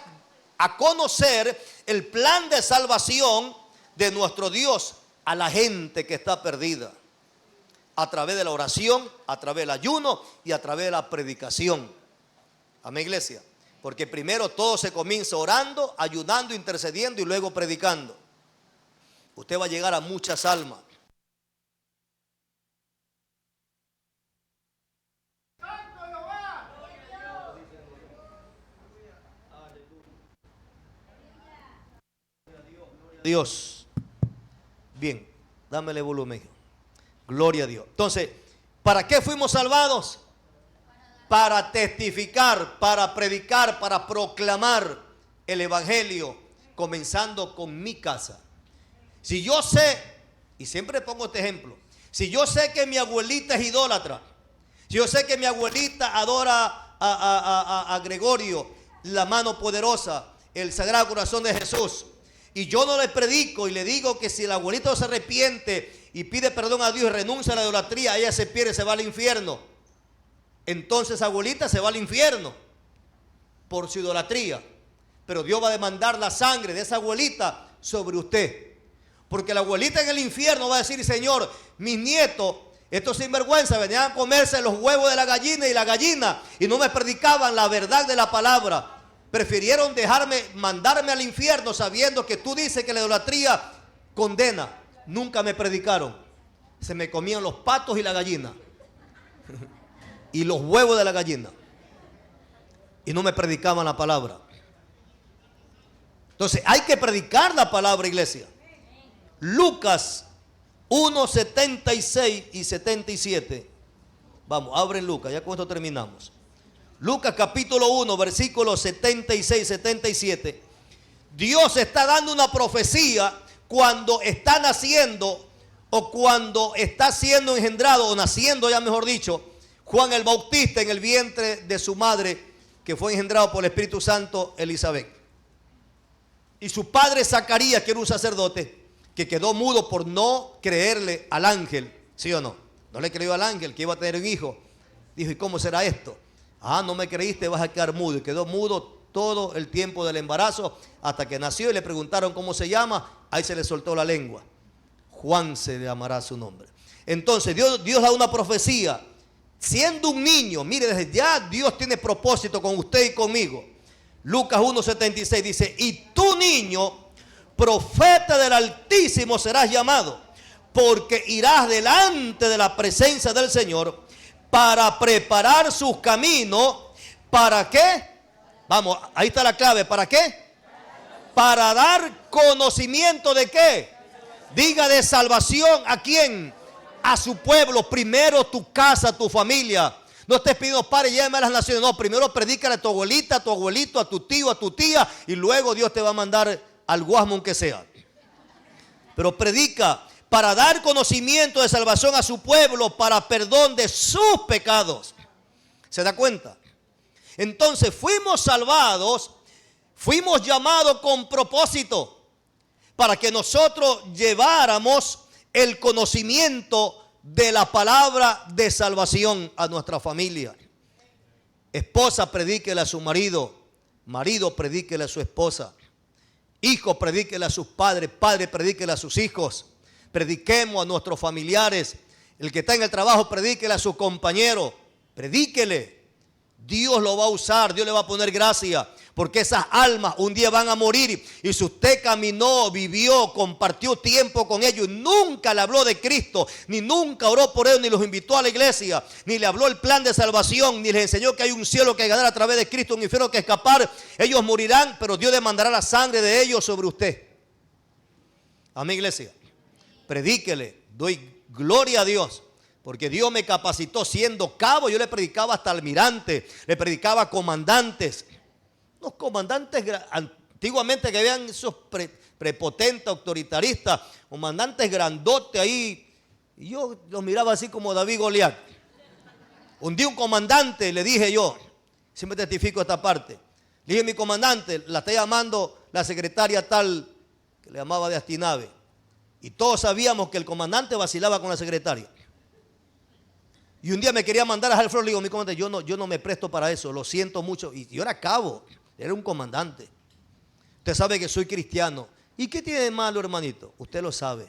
a conocer el plan de salvación de nuestro Dios a la gente que está perdida. A través de la oración, a través del ayuno y a través de la predicación. Amén, iglesia. Porque primero todo se comienza orando, ayunando, intercediendo y luego predicando. Usted va a llegar a muchas almas. Dios. Bien, dámele volumen. Gloria a Dios. Entonces, ¿para qué fuimos salvados? Para testificar, para predicar, para proclamar el evangelio, comenzando con mi casa. Si yo sé, y siempre pongo este ejemplo, si yo sé que mi abuelita es idólatra, si yo sé que mi abuelita adora a Gregorio, la mano poderosa, el Sagrado Corazón de Jesús, y yo no le predico y le digo que si el abuelito se arrepiente y pide perdón a Dios y renuncia a la idolatría, ella se pierde, se va al infierno. Entonces abuelita se va al infierno por su idolatría. Pero Dios va a demandar la sangre de esa abuelita sobre usted. Porque la abuelita en el infierno va a decir: Señor, mis nietos, estos sinvergüenza, venían a comerse los huevos de la gallina y la gallina y no me predicaban la verdad de la palabra. Prefirieron mandarme al infierno sabiendo que tú dices que la idolatría condena. Nunca me predicaron. Se me comían los patos y la gallina. Y los huevos de la gallina. Y no me predicaban la palabra. Entonces hay que predicar la palabra, iglesia. Lucas 1, 76 y 77. Vamos, abren Lucas, ya con esto terminamos. Lucas capítulo 1, versículos 76 y 77. Dios está dando una profecía cuando está naciendo o cuando está siendo engendrado o naciendo, ya mejor dicho, Juan el Bautista en el vientre de su madre, que fue engendrado por el Espíritu Santo, Elizabeth. Y su padre Zacarías, que era un sacerdote, que quedó mudo por no creerle al ángel, ¿sí o no? No le creyó al ángel que iba a tener un hijo. Dijo: ¿y cómo será esto? Ah, no me creíste, vas a quedar mudo. Y quedó mudo todo el tiempo del embarazo hasta que nació y le preguntaron cómo se llama. Ahí se le soltó la lengua. Juan se llamará su nombre. Entonces Dios da una profecía. Siendo un niño, mire, desde ya Dios tiene propósito con usted y conmigo. Lucas 1:76 dice: y tú, niño, profeta del Altísimo serás llamado, porque irás delante de la presencia del Señor para preparar sus caminos. ¿Para qué? Vamos, ahí está la clave. ¿Para qué? Para dar conocimiento de qué. Diga: de salvación. ¿A quién? A su pueblo. Primero tu casa, tu familia. No estés pidiendo: Padre, llévame a las naciones. No, primero predícale a tu abuelita, a tu abuelito, a tu tío, a tu tía, y luego Dios te va a mandar al guasmón que sea. Pero predica para dar conocimiento de salvación a su pueblo, para perdón de sus pecados. ¿Se da cuenta? Entonces fuimos salvados, fuimos llamados con propósito, para que nosotros lleváramos el conocimiento de la palabra de salvación a nuestra familia. Esposa, predíquele a su marido. Marido, predíquele a su esposa. Hijo, predíquele a sus padres. Padre, predíquele a sus hijos. Prediquemos a nuestros familiares. El que está en el trabajo, predíquele a su compañero. Predíquele. Dios lo va a usar, Dios le va a poner gracia, porque esas almas un día van a morir. Y si usted caminó, vivió, compartió tiempo con ellos, nunca le habló de Cristo, ni nunca oró por ellos, ni los invitó a la iglesia, ni le habló el plan de salvación, ni les enseñó que hay un cielo que ganar a través de Cristo, un infierno que escapar, ellos morirán, pero Dios demandará la sangre de ellos sobre usted. Amén, iglesia. predíquele. Doy gloria a Dios, porque Dios me capacitó siendo cabo. Yo le predicaba hasta almirante, le predicaba a comandantes. Los comandantes antiguamente que habían esos prepotentes, autoritaristas, comandantes grandotes ahí. Y yo los miraba así como David Goliat. Un día un comandante, le dije yo, siempre testifico esta parte. Le dije, mi comandante, la está llamando la secretaria tal, que le llamaba de Astinave. Y todos sabíamos que el comandante vacilaba con la secretaria. Y un día me quería mandar a dejar flor. Le digo, mi comandante, yo no me presto para eso, lo siento mucho. Y yo era cabo, era un comandante. Usted sabe que soy cristiano. ¿Y qué tiene de malo, hermanito? Usted lo sabe.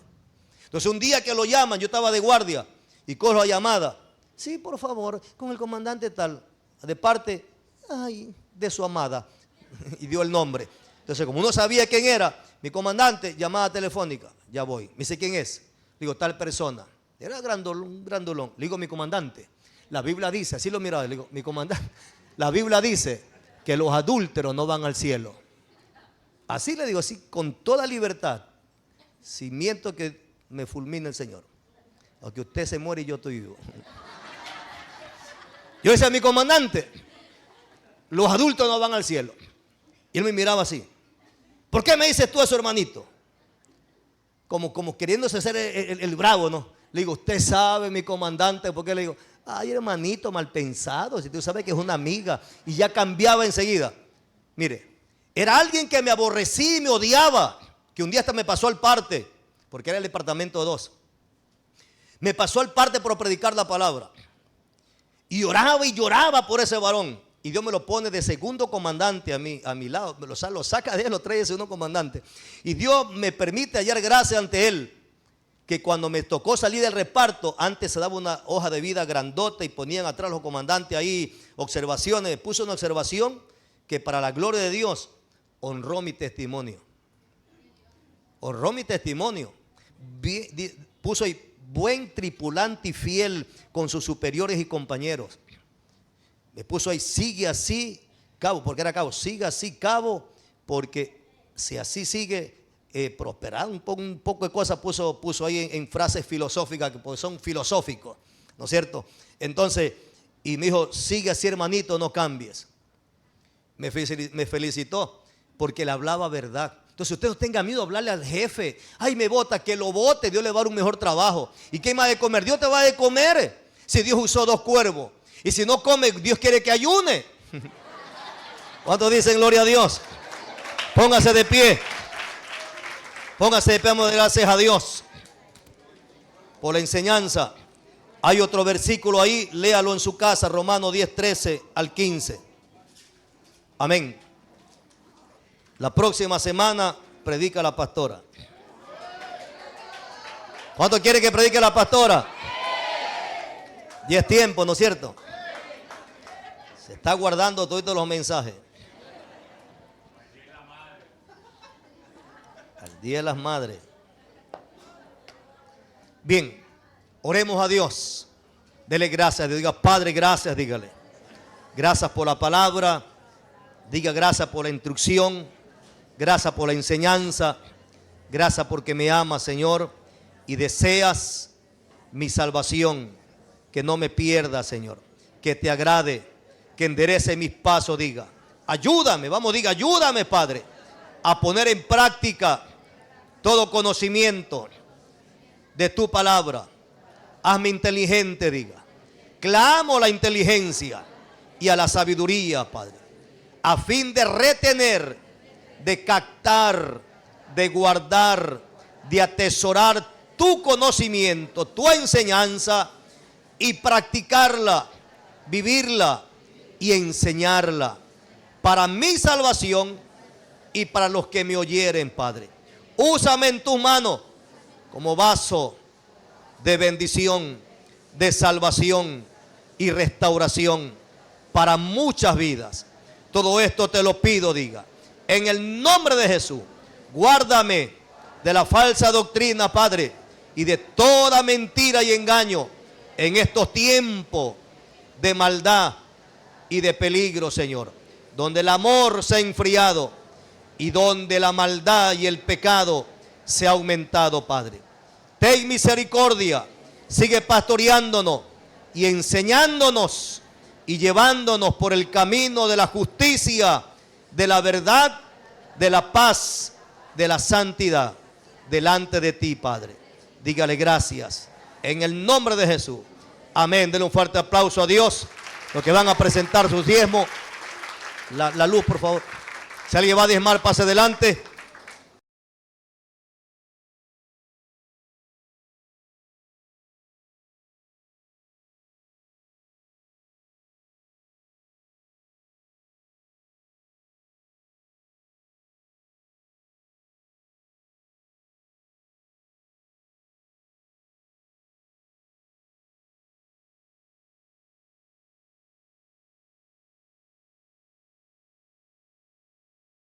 Entonces un día que lo llaman, yo estaba de guardia y cojo la llamada. Sí, por favor, con el comandante tal, de parte de su amada. Y dio el nombre. Entonces, como uno sabía quién era, mi comandante, llamada telefónica, ya voy. Me dice, ¿quién es? Digo, tal persona. Era grandolón, grandolón. Le digo, mi comandante, la Biblia dice, así lo miraba, le digo, mi comandante, la Biblia dice que los adúlteros no van al cielo. Así le digo, así con toda libertad. Si miento que me fulmina el Señor. O que usted se muere y yo estoy vivo. Yo decía a mi comandante, los adultos no van al cielo. Y él me miraba así. ¿Por qué me dices tú eso, hermanito? Como queriéndose ser el bravo, ¿no? Le digo, usted sabe, mi comandante, ¿por qué le digo? Ay, hermanito, mal pensado, si tú sabes que es una amiga. Y ya cambiaba enseguida. Mire, era alguien que me aborrecía y me odiaba, que un día hasta me pasó al parte, porque era el departamento 2. Me pasó al parte por predicar la palabra. Y lloraba por ese varón. Y Dios me lo pone de segundo comandante a mi lado. Me lo saca de él, lo trae de segundo comandante. Y Dios me permite hallar gracia ante él. Que cuando me tocó salir del reparto, antes se daba una hoja de vida grandota y ponían atrás los comandantes ahí observaciones. Puso una observación que para la gloria de Dios honró mi testimonio. Honró mi testimonio. Puso ahí, buen tripulante y fiel con sus superiores y compañeros. Me puso ahí, sigue así, cabo, porque era cabo, sigue así, cabo, porque si así sigue, prosperar. Un poco de cosas puso ahí en frases filosóficas, que pues son filosóficos, ¿no es cierto? Entonces, y me dijo, sigue así, hermanito, no cambies. Me felicitó, porque le hablaba verdad. Entonces usted no tenga miedo a hablarle al jefe. Ay, me bota, que lo bote, Dios le va a dar un mejor trabajo. ¿Y qué más de comer? Dios te va a de comer. Si Dios usó 2 cuervos. Y si no come, Dios quiere que ayune. ¿Cuántos dicen gloria a Dios? Póngase de pie. Póngase de pie, damos gracias a Dios por la enseñanza. Hay otro versículo ahí, léalo en su casa, Romanos 10, 13 al 15. Amén. La próxima semana predica la pastora. ¿Cuánto quiere que predique la pastora? 10 tiempos, ¿no es cierto? Se está guardando todos los mensajes. Al Día de las Madres. Bien, oremos a Dios. Dele gracias. Diga, Padre, gracias, dígale. Gracias por la palabra. Diga gracias por la instrucción. Gracias por la enseñanza. Gracias porque me amas, Señor. Y deseas mi salvación. Que no me pierda, Señor. Que te agrade. Que enderece mis pasos, diga. Ayúdame, vamos, diga, ayúdame, Padre, a poner en práctica todo conocimiento de tu palabra. Hazme inteligente, diga. Clamo a la inteligencia y a la sabiduría, Padre, a fin de retener, de captar, de guardar, de atesorar tu conocimiento, tu enseñanza y practicarla, vivirla y enseñarla para mi salvación y para los que me oyeren, Padre. Úsame en tus manos como vaso de bendición, de salvación y restauración para muchas vidas. Todo esto te lo pido, diga, en el nombre de Jesús. Guárdame de la falsa doctrina, Padre, y de toda mentira y engaño en estos tiempos de maldad y de peligro, Señor, donde el amor se ha enfriado y donde la maldad y el pecado se ha aumentado, Padre. ten misericordia. Sigue pastoreándonos y enseñándonos y llevándonos por el camino de la justicia, de la verdad, de la paz, de la santidad delante de ti, Padre. Dígale gracias en el nombre de Jesús. Amén. Denle un fuerte aplauso a Dios. Los que van a presentar sus diezmos. La luz, por favor. Si alguien va a diezmar, pase adelante.